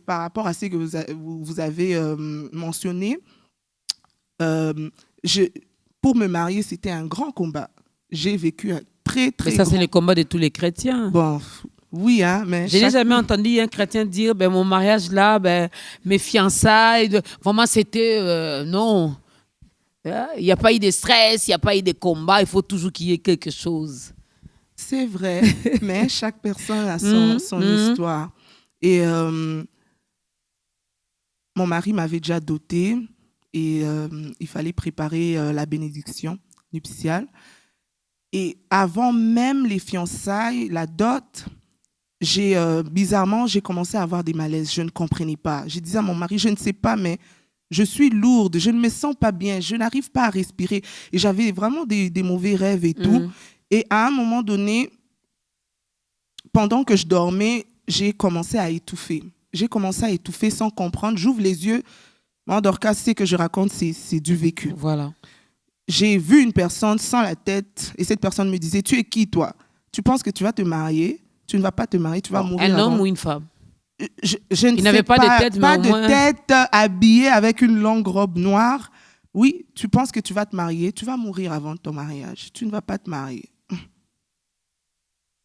par rapport à ce que vous avez mentionné, pour me marier, c'était un grand combat. J'ai vécu un très mais ça, c'est le combat de tous les chrétiens. Bon, oui, hein, mais... Je n'ai jamais entendu un chrétien dire, mon mariage là, mes fiançailles, vraiment c'était... non. Il n'y a pas eu de stress, il n'y a pas eu de combat, il faut toujours qu'il y ait quelque chose. C'est vrai, mais chaque personne a son histoire. Et mon mari m'avait déjà dotée et il fallait préparer la bénédiction nuptiale. Et avant même les fiançailles, la dot... bizarrement, j'ai commencé à avoir des malaises. Je ne comprenais pas. Je disais à mon mari, je ne sais pas, mais je suis lourde, je ne me sens pas bien, je n'arrive pas à respirer. Et j'avais vraiment des mauvais rêves et tout. Et à un moment donné, pendant que je dormais, j'ai commencé à étouffer. J'ai commencé à étouffer sans comprendre. J'ouvre les yeux. Moi, Dorcas, ce que je raconte, c'est du vécu. Voilà. J'ai vu une personne sans la tête et cette personne me disait, tu es qui, toi? Tu penses que tu vas te marier? Tu ne vas pas te marier, tu vas mourir. Un homme ou une femme? Il n'avait pas de tête, pas de tête, habillé avec une longue robe noire. Oui, tu penses que tu vas te marier, tu vas mourir avant ton mariage. Tu ne vas pas te marier.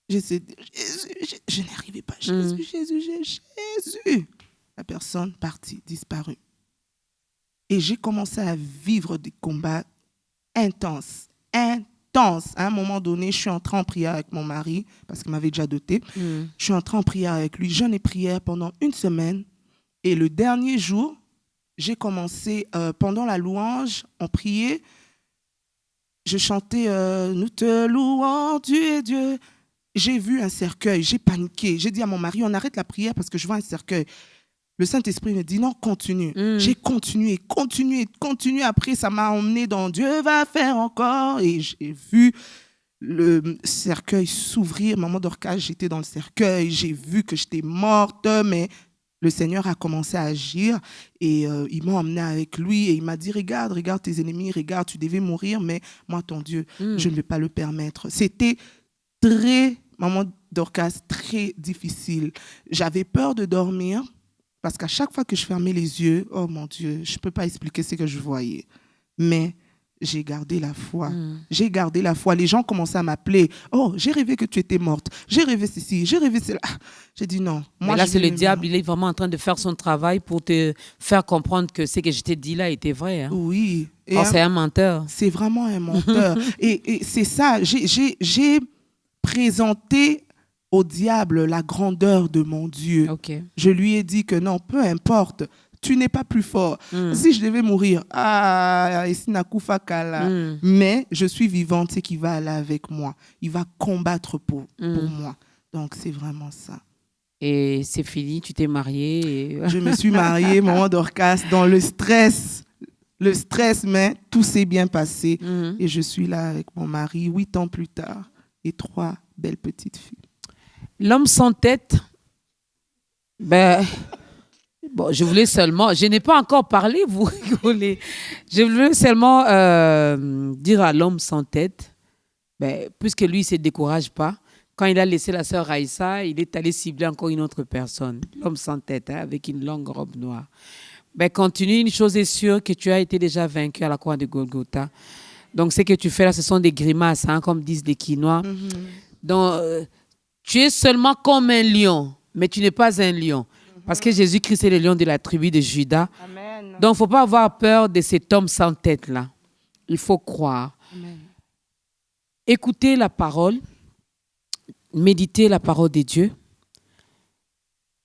Je n'arrivais pas. Jésus. La personne partie, disparue. Et j'ai commencé à vivre des combats intenses. À un moment donné, je suis entrée en prière avec mon mari, parce qu'il m'avait déjà doté. Je suis entrée en prière avec lui. Jeûne et prière pendant 1 semaine. Et le dernier jour, j'ai commencé, pendant la louange, on priait. Je chantais « Nous te louons, Dieu est Dieu ». J'ai vu un cercueil, j'ai paniqué. J'ai dit à mon mari, on arrête la prière parce que je vois un cercueil. Le Saint-Esprit me dit non, continue. J'ai continué. Après, ça m'a emmené dans Dieu va faire encore. Et j'ai vu le cercueil s'ouvrir. Maman Dorcas, j'étais dans le cercueil. J'ai vu que j'étais morte, mais le Seigneur a commencé à agir. Et il m'a emmené avec lui. Et il m'a dit, regarde tes ennemis, regarde, tu devais mourir, mais moi, ton Dieu, je ne vais pas le permettre. C'était Maman Dorcas, très difficile. J'avais peur de dormir. Parce qu'à chaque fois que je fermais les yeux, oh mon Dieu, je ne peux pas expliquer ce que je voyais. Mais j'ai gardé la foi. J'ai gardé la foi. Les gens commençaient à m'appeler. Oh, j'ai rêvé que tu étais morte. J'ai rêvé ceci, j'ai rêvé cela. J'ai dit non. Moi, là, c'est le diable. Il est vraiment en train de faire son travail pour te faire comprendre que ce que je t'ai dit là était vrai. Hein. Oui. C'est un menteur. C'est vraiment un menteur. et c'est ça. J'ai présenté au diable la grandeur de mon Dieu. Okay. Je lui ai dit que non, peu importe, tu n'es pas plus fort. Si je devais mourir, mais je suis vivante, c'est qu'il va aller avec moi. Il va combattre pour moi. Donc, c'est vraiment ça. Et c'est fini, tu t'es mariée Je me suis mariée, maman Dorcas, dans le stress, mais tout s'est bien passé. Et je suis là avec mon mari 8 ans plus tard et 3 belles petites filles. L'homme sans tête, je voulais seulement, je n'ai pas encore parlé, vous rigolez. Je voulais seulement dire à l'homme sans tête, puisque lui, il ne se décourage pas, quand il a laissé la sœur Raïssa, il est allé cibler encore une autre personne, l'homme sans tête, avec une longue robe noire. Continue, une chose est sûre, que tu as été déjà vaincu à la croix de Golgotha. Donc, ce que tu fais là, ce sont des grimaces, comme disent les Quinois. Donc, tu es seulement comme un lion, mais tu n'es pas un lion. Parce que Jésus-Christ est le lion de la tribu de Juda. Amen. Donc, il ne faut pas avoir peur de cet homme sans tête-là. Il faut croire. Amen. Écoutez la parole, méditez la parole de Dieu.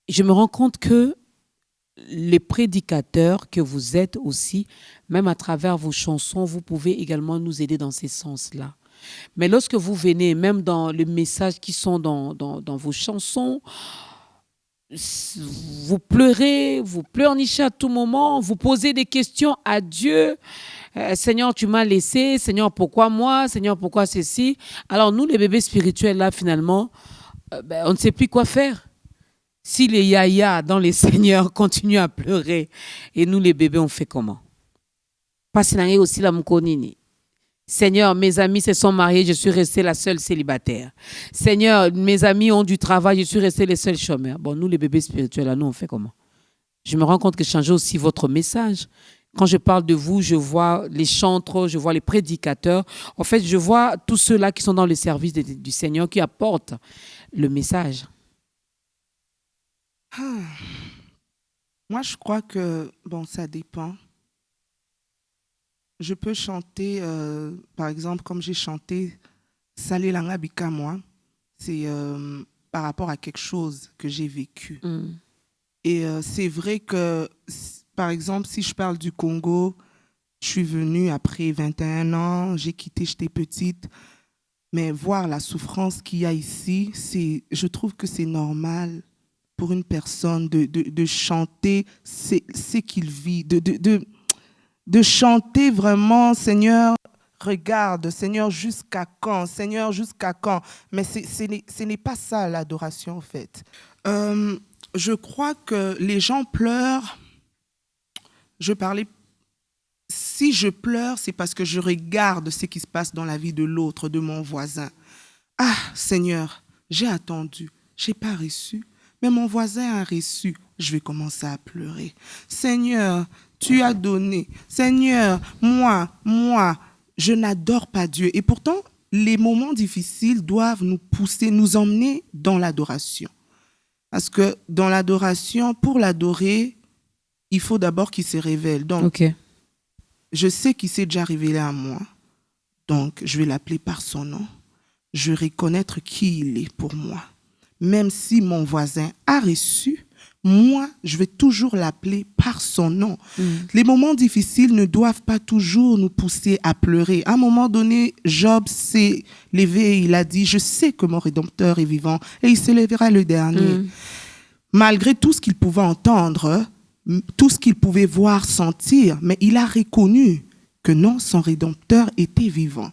Je me rends compte que les prédicateurs que vous êtes aussi, même à travers vos chansons, vous pouvez également nous aider dans ces sens-là. Mais lorsque vous venez, même dans les messages qui sont dans vos chansons, vous pleurez, vous pleurnichez à tout moment, vous posez des questions à Dieu. Seigneur, tu m'as laissé. Seigneur, pourquoi moi? Seigneur, pourquoi ceci? Alors nous, les bébés spirituels, là, finalement, on ne sait plus quoi faire. Si les yaya dans les seigneurs continuent à pleurer et nous les bébés on fait comment? Parce qu'il y a aussi la moukonini. Seigneur, mes amis se sont mariés, je suis restée la seule célibataire. Seigneur, mes amis ont du travail, je suis restée les seuls chômeurs. Bon, nous les bébés spirituels, là, nous on fait comment? Je me rends compte que changez aussi votre message. Quand je parle de vous, je vois les chantres, je vois les prédicateurs. En fait, je vois tous ceux-là qui sont dans le service du Seigneur, qui apportent le message. Moi, je crois que, bon, ça dépend. Je peux chanter, par exemple, comme j'ai chanté Salé Langa Bika, moi, c'est par rapport à quelque chose que j'ai vécu. Et c'est vrai que, par exemple, si je parle du Congo, je suis venue après 21 ans, j'ai quitté, j'étais petite, mais voir la souffrance qu'il y a ici, je trouve que c'est normal pour une personne de chanter ce qu'il vit, de chanter vraiment, Seigneur, regarde, Seigneur, jusqu'à quand? Seigneur, jusqu'à quand? Mais ce n'est pas ça l'adoration, en fait. Je crois que les gens pleurent. Si je pleure, c'est parce que je regarde ce qui se passe dans la vie de l'autre, de mon voisin. Ah, Seigneur, j'ai attendu, je n'ai pas reçu, mais mon voisin a reçu. Je vais commencer à pleurer. Seigneur, tu as donné. Seigneur, moi, je n'adore pas Dieu. Et pourtant, les moments difficiles doivent nous pousser, nous emmener dans l'adoration. Parce que dans l'adoration, pour l'adorer, il faut d'abord qu'il se révèle. Donc, je sais qu'il s'est déjà révélé à moi. Donc, je vais l'appeler par son nom. Je vais reconnaître qui il est pour moi. Même si mon voisin a reçu, moi, je vais toujours l'appeler par son nom. Les moments difficiles ne doivent pas toujours nous pousser à pleurer. À un moment donné, Job s'est levé et il a dit, je sais que mon Rédempteur est vivant et il se lèvera le dernier. Malgré tout ce qu'il pouvait entendre, tout ce qu'il pouvait voir, sentir, mais il a reconnu que non, son Rédempteur était vivant.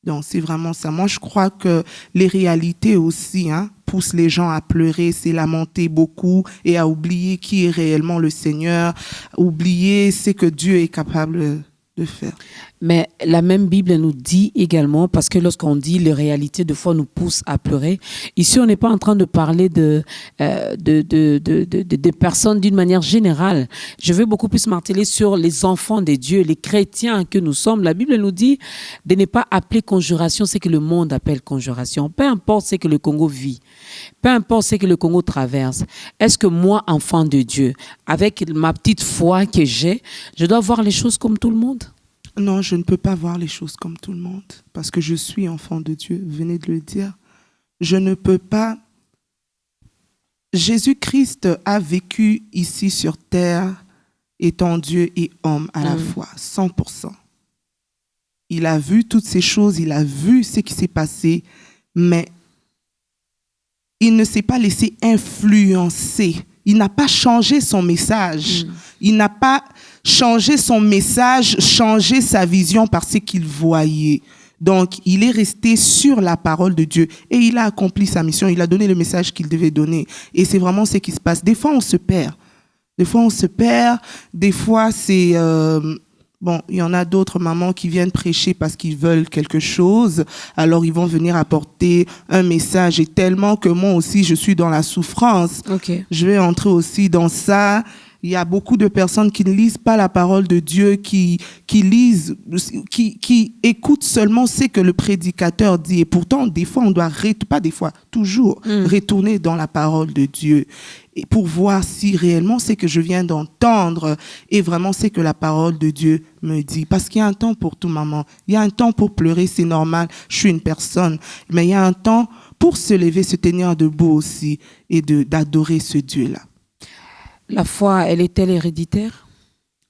Donc, c'est vraiment ça. Moi, je crois que les réalités aussi poussent les gens à pleurer, c'est lamenter beaucoup et à oublier qui est réellement le Seigneur, oublier ce que Dieu est capable de faire. Mais la même Bible nous dit également, parce que lorsqu'on dit les réalités, des fois, nous poussent à pleurer. Ici, on n'est pas en train de parler de personnes d'une manière générale. Je veux beaucoup plus marteler sur les enfants de Dieu, les chrétiens que nous sommes. La Bible nous dit de ne pas appeler conjuration ce que le monde appelle conjuration. Peu importe ce que le Congo vit, peu importe ce que le Congo traverse. Est-ce que moi, enfant de Dieu, avec ma petite foi que j'ai, je dois voir les choses comme tout le monde? Non, je ne peux pas voir les choses comme tout le monde parce que je suis enfant de Dieu, vous venez de le dire. Je ne peux pas. Jésus-Christ a vécu ici sur terre étant Dieu et homme à la fois, 100%. Il a vu toutes ces choses, il a vu ce qui s'est passé, mais il ne s'est pas laissé influencer. Il n'a pas changé son message. Il n'a pas changé son message, changé sa vision par ce qu'il voyait. Donc, il est resté sur la parole de Dieu et il a accompli sa mission. Il a donné le message qu'il devait donner. Et c'est vraiment ce qui se passe. Des fois, on se perd. Des fois, c'est... Bon, il y en a d'autres mamans qui viennent prêcher parce qu'ils veulent quelque chose. Alors, ils vont venir apporter un message. Et tellement que moi aussi, je suis dans la souffrance. Je vais entrer aussi dans ça. Il y a beaucoup de personnes qui ne lisent pas la parole de Dieu, qui écoutent seulement ce que le prédicateur dit. Et pourtant, des fois, on doit, toujours retourner dans la parole de Dieu et pour voir si réellement ce que je viens d'entendre est vraiment ce que la parole de Dieu me dit. Parce qu'il y a un temps pour tout, maman. Il y a un temps pour pleurer, c'est normal. Je suis une personne. Mais il y a un temps pour se lever, se tenir debout aussi et d'adorer ce Dieu-là. La foi, elle est-elle héréditaire?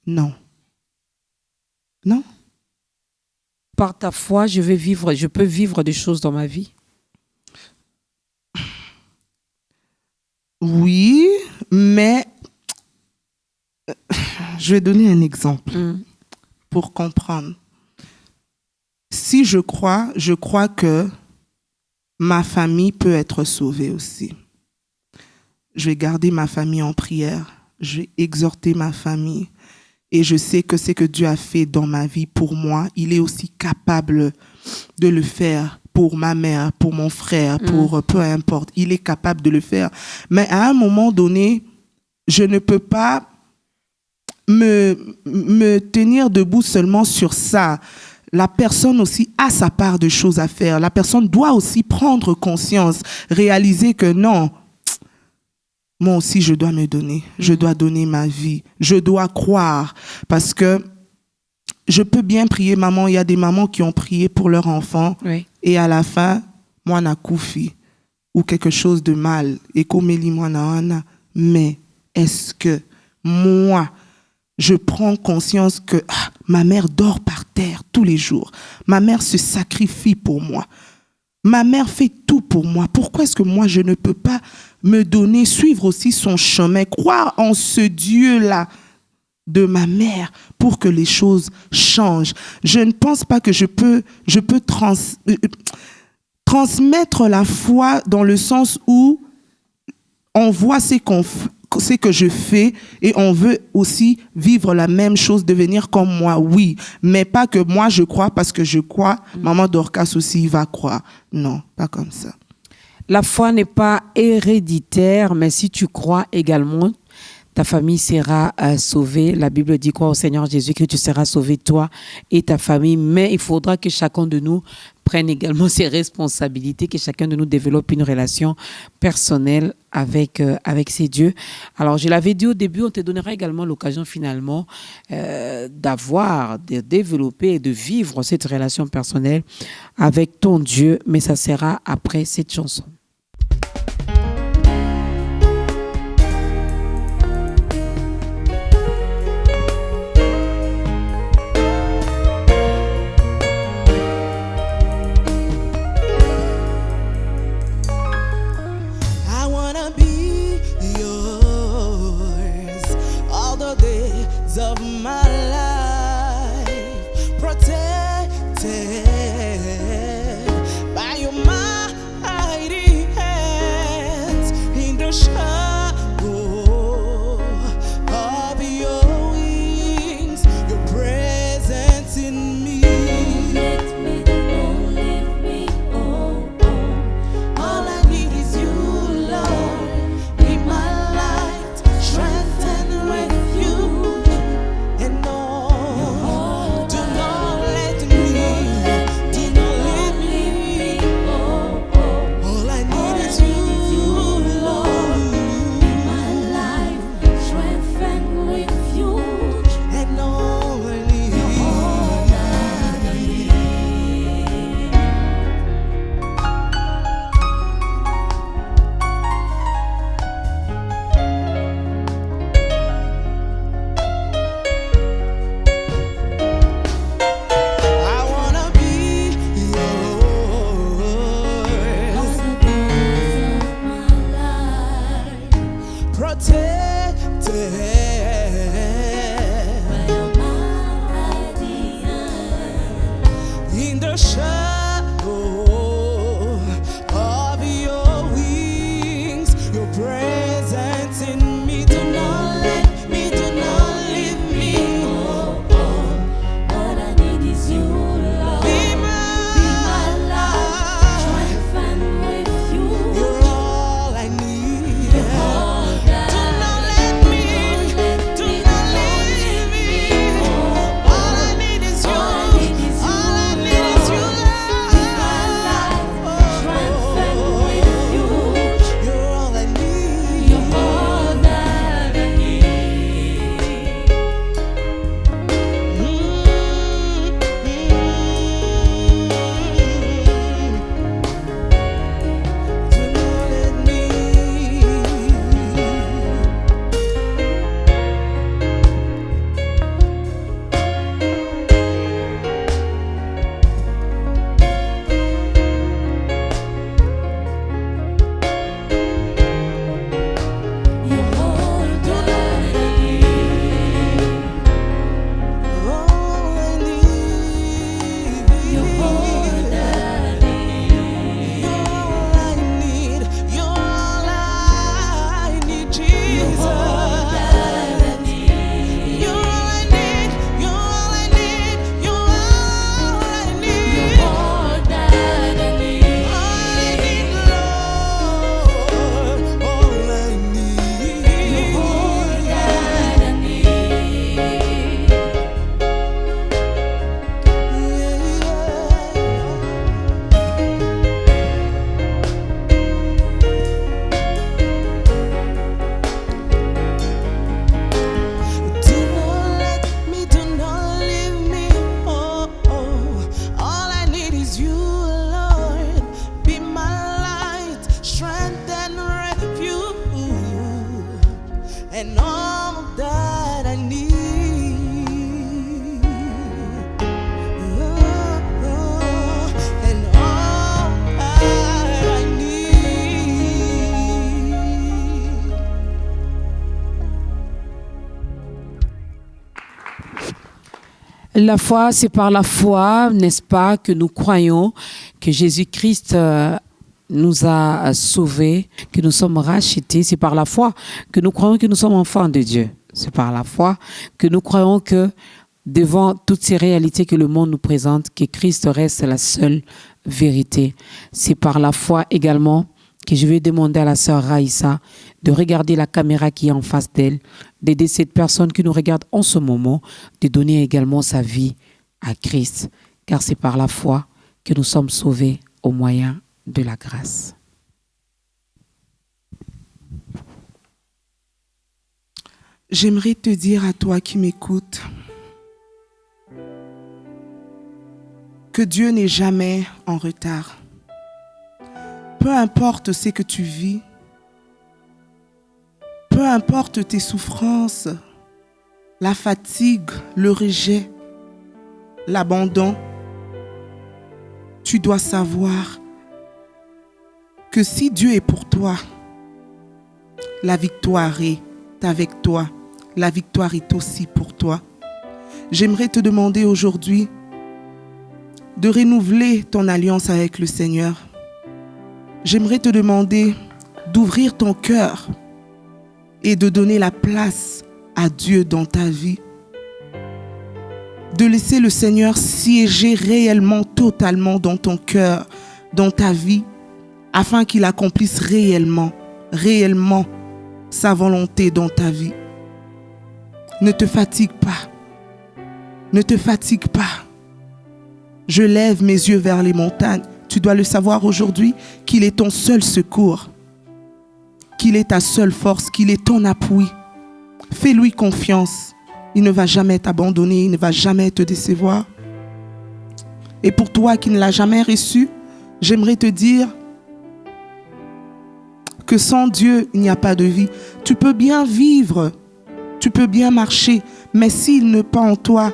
Non. Non. Par ta foi, je peux vivre des choses dans ma vie? Oui, mais je vais donner un exemple pour comprendre. Si je crois que ma famille peut être sauvée aussi. je vais garder ma famille en prière. Je vais exhorter ma famille. Et je sais que ce que Dieu a fait dans ma vie pour moi, il est aussi capable de le faire pour ma mère, pour mon frère, pour peu importe. Il est capable de le faire. Mais à un moment donné, je ne peux pas me tenir debout seulement sur ça. La personne aussi a sa part de choses à faire. La personne doit aussi prendre conscience, réaliser que non, moi aussi je dois me donner. Je dois donner ma vie. Je dois croire. Parce que je peux bien prier maman. Il y a des mamans qui ont prié pour leur enfant. Oui. Et à la fin, moi, na koufi. Ou quelque chose de mal. Et comme moi, na. Mais est-ce que moi, je prends conscience que ma mère dort par terre tous les jours. Ma mère se sacrifie pour moi. Ma mère fait tout pour moi. Pourquoi est-ce que moi, je ne peux pas me donner, suivre aussi son chemin, croire en ce Dieu-là de ma mère pour que les choses changent? Je ne pense pas que je peux transmettre la foi dans le sens où on voit ce que je fais et on veut aussi vivre la même chose, devenir comme moi, oui, mais pas que moi je crois parce que je crois, maman Dorcas aussi va croire. Non, pas comme ça. La foi n'est pas héréditaire, mais si tu crois également, ta famille sera sauvée. La Bible dit quoi au Seigneur Jésus, que tu seras sauvé toi et ta famille, mais il faudra que chacun de nous prenne également ses responsabilités, que chacun de nous développe une relation personnelle avec ses dieux. Alors, je l'avais dit au début, on te donnera également l'occasion finalement de développer et de vivre cette relation personnelle avec ton Dieu, mais ça sera après cette chanson. Of my life, protected by your mighty hands in the shadow of your wings, your presence in me. Let me alone, leave me alone. All I need is you, Lord. Be my light, strength and refuge. And La foi, c'est par la foi, n'est-ce pas, que nous croyons que Jésus-Christ nous a sauvés, que nous sommes rachetés. C'est par la foi que nous croyons que nous sommes enfants de Dieu. C'est par la foi que nous croyons que devant toutes ces réalités que le monde nous présente, que Christ reste la seule vérité. C'est par la foi également que je vais demander à la sœur Raïssa de regarder la caméra qui est en face d'elle, d'aider cette personne qui nous regarde en ce moment, de donner également sa vie à Christ, car c'est par la foi que nous sommes sauvés au moyen de la grâce. J'aimerais te dire à toi qui m'écoutes que Dieu n'est jamais en retard. Peu importe ce que tu vis, peu importe tes souffrances, la fatigue, le rejet, l'abandon, tu dois savoir que si Dieu est pour toi, la victoire est avec toi. La victoire est aussi pour toi. J'aimerais te demander aujourd'hui de renouveler ton alliance avec le Seigneur. J'aimerais te demander d'ouvrir ton cœur et de donner la place à Dieu dans ta vie. De laisser le Seigneur siéger réellement, totalement dans ton cœur, dans ta vie, afin qu'il accomplisse réellement sa volonté dans ta vie. Ne te fatigue pas. Ne te fatigue pas. Je lève mes yeux vers les montagnes. Tu dois le savoir aujourd'hui qu'il est ton seul secours, qu'il est ta seule force, qu'il est ton appui. Fais-lui confiance. Il ne va jamais t'abandonner, il ne va jamais te décevoir. Et pour toi qui ne l'as jamais reçu, j'aimerais te dire que sans Dieu, il n'y a pas de vie. Tu peux bien vivre, tu peux bien marcher, mais s'il n'est pas en toi,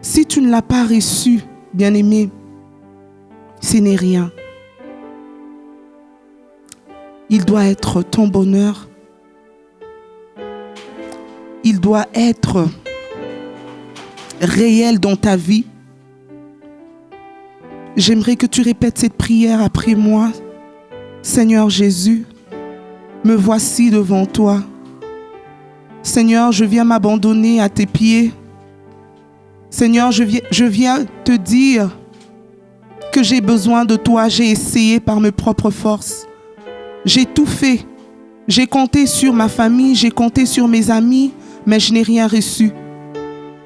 si tu ne l'as pas reçu, bien-aimé, ce n'est rien. Il doit être ton bonheur. Il doit être réel dans ta vie. J'aimerais que tu répètes cette prière après moi. Seigneur Jésus, me voici devant toi. Seigneur, je viens m'abandonner à tes pieds. Seigneur, je viens te dire que j'ai besoin de toi. J'ai essayé par mes propres forces. J'ai tout fait. J'ai compté sur ma famille, j'ai compté sur mes amis, mais je n'ai rien reçu.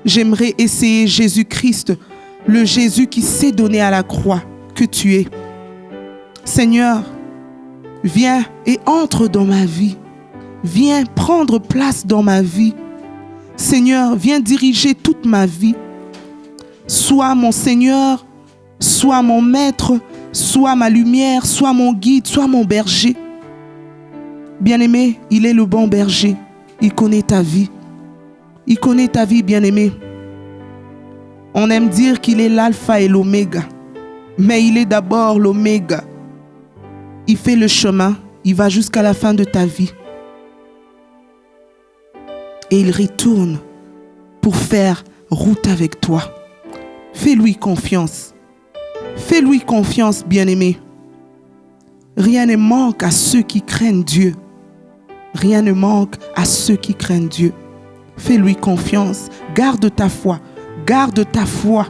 J'aimerais essayer Jésus-Christ, le Jésus qui s'est donné à la croix, que tu es. Seigneur, viens et entre dans ma vie. Viens prendre place dans ma vie. Seigneur, viens diriger toute ma vie. Sois mon Seigneur, sois mon maître, sois ma lumière, sois mon guide, sois mon berger. Bien-aimé, il est le bon berger. Il connaît ta vie. Il connaît ta vie, bien-aimé. On aime dire qu'il est l'alpha et l'oméga, mais il est d'abord l'oméga. Il fait le chemin, il va jusqu'à la fin de ta vie. Et il retourne pour faire route avec toi. Fais-lui confiance. Fais-lui confiance, bien-aimé. Rien ne manque à ceux qui craignent Dieu. Rien ne manque à ceux qui craignent Dieu. Fais-lui confiance. Garde ta foi. Garde ta foi.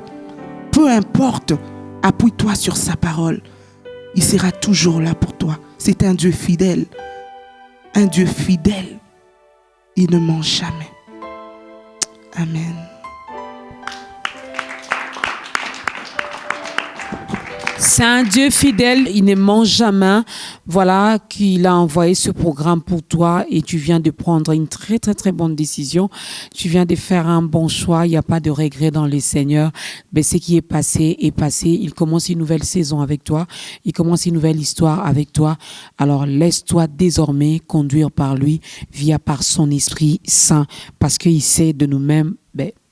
Peu importe, appuie-toi sur sa parole. Il sera toujours là pour toi. C'est un Dieu fidèle. Un Dieu fidèle. Il ne ment jamais. Amen. C'est un Dieu fidèle, il ne ment jamais. Voilà qu'il a envoyé ce programme pour toi et tu viens de prendre une très très très bonne décision. Tu viens de faire un bon choix, il n'y a pas de regret dans le Seigneur. Mais ce qui est passé est passé. Il commence une nouvelle saison avec toi. Il commence une nouvelle histoire avec toi. Alors laisse-toi désormais conduire par lui par son Esprit Saint parce qu'il sait de nous-mêmes,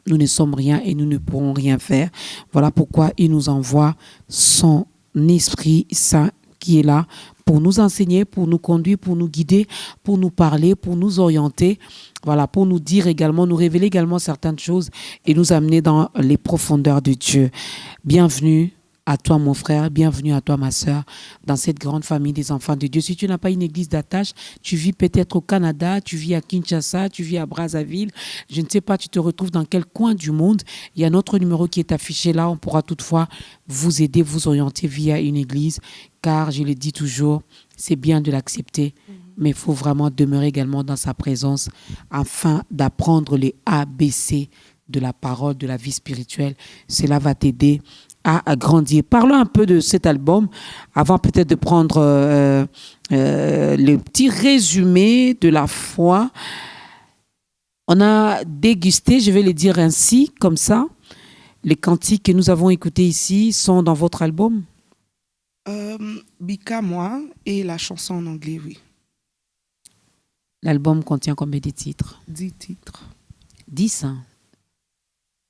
nous ne sommes rien et nous ne pourrons rien faire. Voilà pourquoi il nous envoie son Esprit Saint qui est là pour nous enseigner, pour nous conduire, pour nous guider, pour nous parler, pour nous orienter, voilà, pour nous dire également, nous révéler également certaines choses et nous amener dans les profondeurs de Dieu. Bienvenue à toi, mon frère, bienvenue à toi, ma sœur, dans cette grande famille des enfants de Dieu. Si tu n'as pas une église d'attache, tu vis peut-être au Canada, tu vis à Kinshasa, tu vis à Brazzaville, je ne sais pas, tu te retrouves dans quel coin du monde. Il y a notre numéro qui est affiché là, on pourra toutefois vous aider, vous orienter via une église, car je le dis toujours, c'est bien de l'accepter, mais il faut vraiment demeurer également dans sa présence afin d'apprendre les ABC de la parole, de la vie spirituelle. Cela va t'aider à grandir. Parlons un peu de cet album avant peut-être de prendre le petit résumé de la foi. On a dégusté, je vais le dire ainsi, comme ça. Les cantiques que nous avons écoutés ici sont dans votre album? Bika, moi, et la chanson en anglais, oui. L'album contient combien de titres? 10 titres. 10, hein?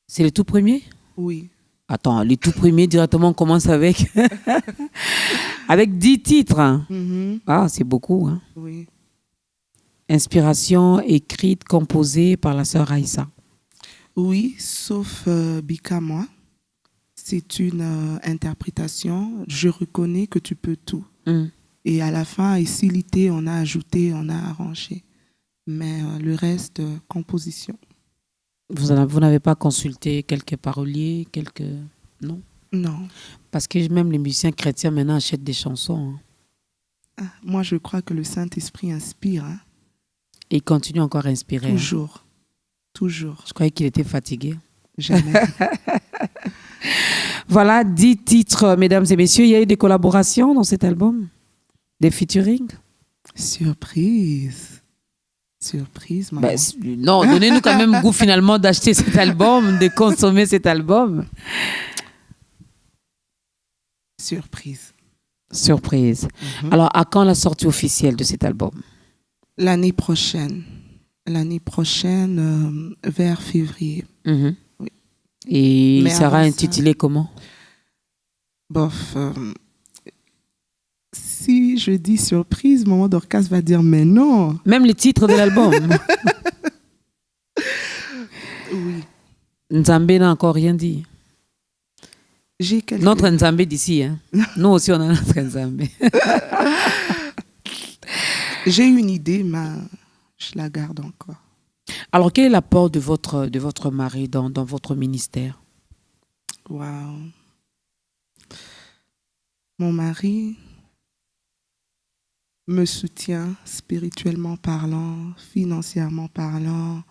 C'est le tout premier? Oui. Attends, les tout premiers directement, on commence avec, avec 10 titres. Hein. Ah, c'est beaucoup. Hein. Oui. Inspiration écrite, composée par la sœur Raïssa. Oui, sauf Bika, moi. C'est une interprétation. Je reconnais que tu peux tout. Et à la fin, ici, l'été, on a ajouté, on a arrangé. Mais le reste, composition. Vous n'avez pas consulté quelques paroliers, quelques... Non? Non. Parce que même les musiciens chrétiens maintenant achètent des chansons. Hein. Ah, moi, je crois que le Saint-Esprit inspire. Hein. Et il continue encore à inspirer. Toujours. Hein. Toujours. Je croyais qu'il était fatigué. Jamais. Voilà, 10 titres, mesdames et messieurs. Il y a eu des collaborations dans cet album? Des featuring? Surprise. Surprise, maman. Non, donnez-nous quand même goût finalement d'acheter cet album, de consommer cet album. Surprise. Surprise. Alors, à quand la sortie officielle de cet album? L'année prochaine. L'année prochaine, vers février. Oui. Et il sera intitulé comment? Bof. Si je dis surprise, maman Dorcas va dire mais non. Même le titre de l'album. Oui. Nzambé n'a encore rien dit. J'ai quelques... Notre Nzambé d'ici. Hein. Nous aussi, on a notre Nzambé. J'ai une idée, mais je la garde encore. Alors, quel est l'apport de votre mari dans votre ministère? Waouh. Mon mari me soutient spirituellement parlant, financièrement parlant.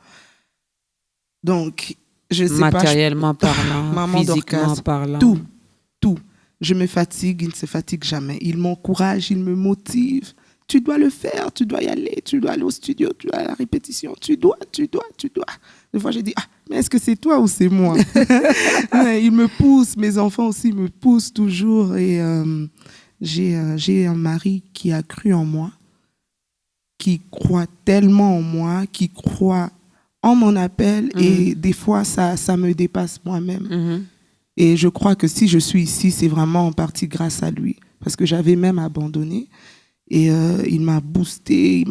Donc, je sais matériellement parlant, Maman physiquement Dorcas, parlant. Tout. Je me fatigue, il ne se fatigue jamais. Il m'encourage, il me motive. Tu dois le faire, tu dois y aller, tu dois aller au studio, tu dois à la répétition, tu dois. Des fois, j'ai dit, mais est-ce que c'est toi ou c'est moi? Il me pousse, mes enfants aussi me poussent toujours. Et j'ai un mari qui a cru en moi, qui croit tellement en moi, qui croit en mon appel. Et des fois, ça me dépasse moi-même. Et je crois que si je suis ici, c'est vraiment en partie grâce à lui. Parce que j'avais même abandonné. Et il m'a boosté.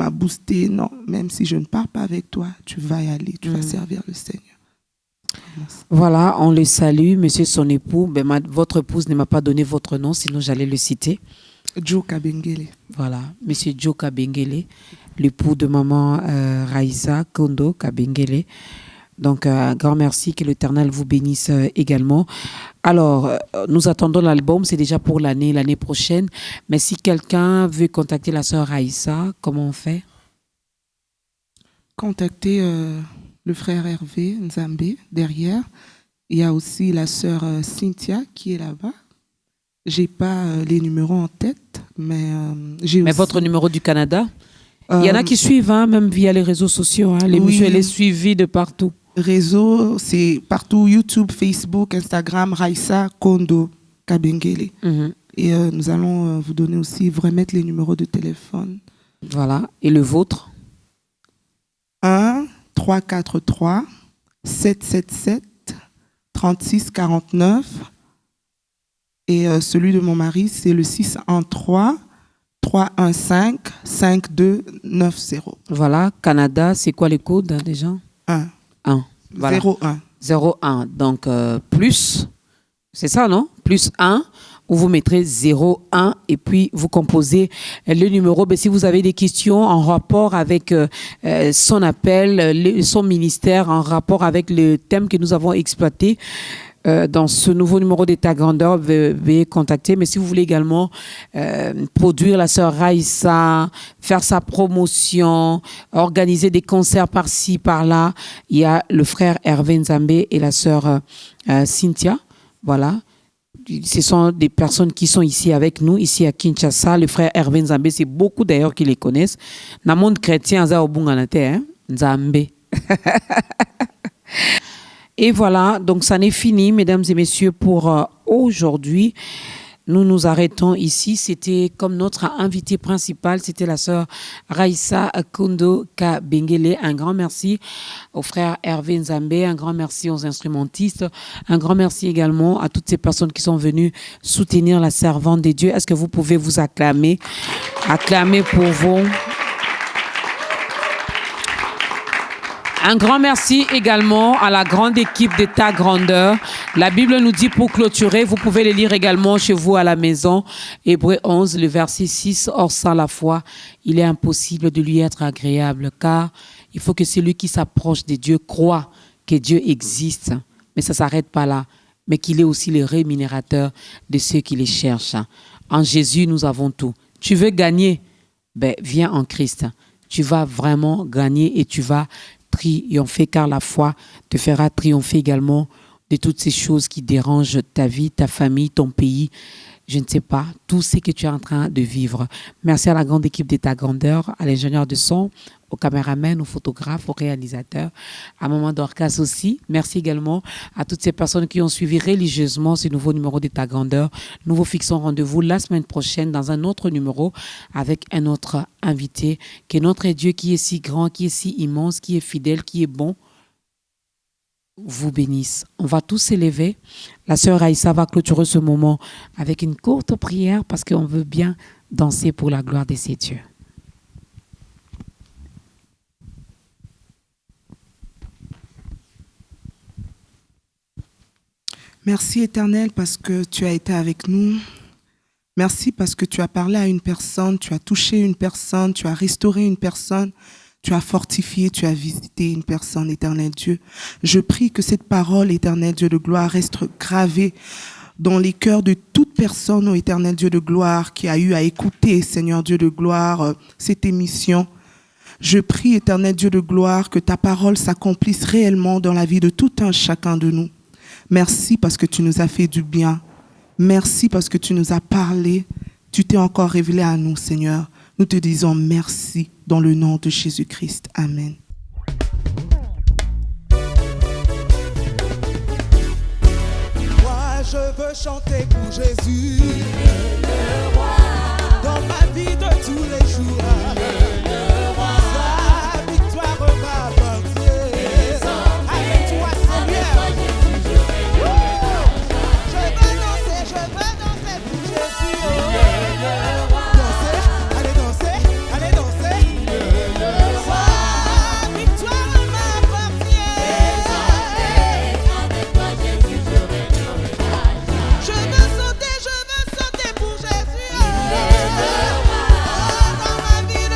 Non, même si je ne pars pas avec toi, tu vas y aller, tu vas servir le Seigneur. Voilà, on le salue, monsieur son époux. Ben, votre épouse ne m'a pas donné votre nom, sinon j'allais le citer. Joe Kabengele. Voilà, monsieur Joe Kabengele, l'époux de maman Raïssa Kondo Kabengele. Donc, un grand merci, que l'Éternel vous bénisse également. Alors, nous attendons l'album, c'est déjà pour l'année prochaine. Mais si quelqu'un veut contacter la sœur Raïssa, comment on fait? Contactez le frère Hervé Nzambé derrière. Il y a aussi la sœur Cynthia qui est là-bas. J'ai pas les numéros en tête, mais j'ai aussi... Mais votre numéro du Canada? Il y en a qui suivent, hein, même via les réseaux sociaux. Hein. L'émission, elle est suivie de partout. Réseau, c'est partout, YouTube, Facebook, Instagram, Raïssa Kondo Kabengele. Et nous allons vous donner aussi, vous remettre les numéros de téléphone. Voilà. Et le vôtre? 1 343 777 36 49. Et celui de mon mari, c'est le 613 315 5290. Voilà, Canada, c'est quoi les codes déjà? 1. 1. Voilà. 01. 01. Donc, plus, c'est ça, non? Plus 1, où vous mettrez 01 et puis vous composez le numéro. Mais si vous avez des questions en rapport avec son appel, son ministère, en rapport avec le thème que nous avons exploité, dans ce nouveau numéro d'État Grandeur, veuillez contacter. Mais si vous voulez également produire la sœur Raïssa, faire sa promotion, organiser des concerts par-ci, par-là, il y a le frère Hervé Nzambé et la sœur Cynthia. Voilà. Ce sont des personnes qui sont ici avec nous, ici à Kinshasa. Le frère Hervé Nzambé, c'est beaucoup d'ailleurs qui les connaissent. Dans le monde chrétien, Nzambé. Et voilà, donc ça n'est fini, mesdames et messieurs, pour aujourd'hui. Nous nous arrêtons ici. C'était comme notre invité principal, c'était la sœur Raïssa Kondo Kabengele. Un grand merci au frère Hervé Nzambé, un grand merci aux instrumentistes, un grand merci également à toutes ces personnes qui sont venues soutenir la servante de Dieu. Est-ce que vous pouvez vous acclamer? Acclamer pour vous. Un grand merci également à la grande équipe d'État Grandeur. La Bible nous dit pour clôturer, vous pouvez le lire également chez vous à la maison. Hébreux 11, le verset 6, « Or sans la foi, il est impossible de lui être agréable, car il faut que celui qui s'approche de Dieu croit que Dieu existe, mais ça ne s'arrête pas là, mais qu'il est aussi le rémunérateur de ceux qui les cherchent. En Jésus, nous avons tout. Tu veux gagner? Ben, viens en Christ. Tu vas vraiment gagner et tu vas triompher, car la foi te fera triompher également de toutes ces choses qui dérangent ta vie, ta famille, ton pays, je ne sais pas, tout ce que tu es en train de vivre. Merci à la grande équipe d'État Grandeur, à l'ingénieur de son, aux caméramans, aux photographes, aux réalisateurs, à Maman Dorcas aussi. Merci également à toutes ces personnes qui ont suivi religieusement ce nouveau numéro d'État Grandeur. Nous vous fixons rendez-vous la semaine prochaine dans un autre numéro avec un autre invité. Que notre Dieu qui est si grand, qui est si immense, qui est fidèle, qui est bon, vous bénisse. On va tous s'élever. La sœur Aïssa va clôturer ce moment avec une courte prière parce qu'on veut bien danser pour la gloire de ses dieux. Merci Éternel parce que tu as été avec nous. Merci parce que tu as parlé à une personne, tu as touché une personne, tu as restauré une personne, tu as fortifié, tu as visité une personne, Éternel Dieu. Je prie que cette parole, Éternel Dieu de gloire, reste gravée dans les cœurs de toute personne, ô Éternel Dieu de gloire, qui a eu à écouter, Seigneur Dieu de gloire, cette émission. Je prie, Éternel Dieu de gloire, que ta parole s'accomplisse réellement dans la vie de tout un chacun de nous. Merci parce que tu nous as fait du bien. Merci parce que tu nous as parlé. Tu t'es encore révélé à nous, Seigneur. Nous te disons merci dans le nom de Jésus-Christ. Amen. Moi, je veux chanter pour Jésus. Dans ma vie de tous les jours. Sa victoire m'appartient. Avec toi, Seigneur. Je veux danser pour Jésus. Danser, allez danser, allez danser. Sa victoire m'appartient. Avec toi, Jésus, je veux sauter pour Jésus. Dans ma vie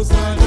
Hosanna.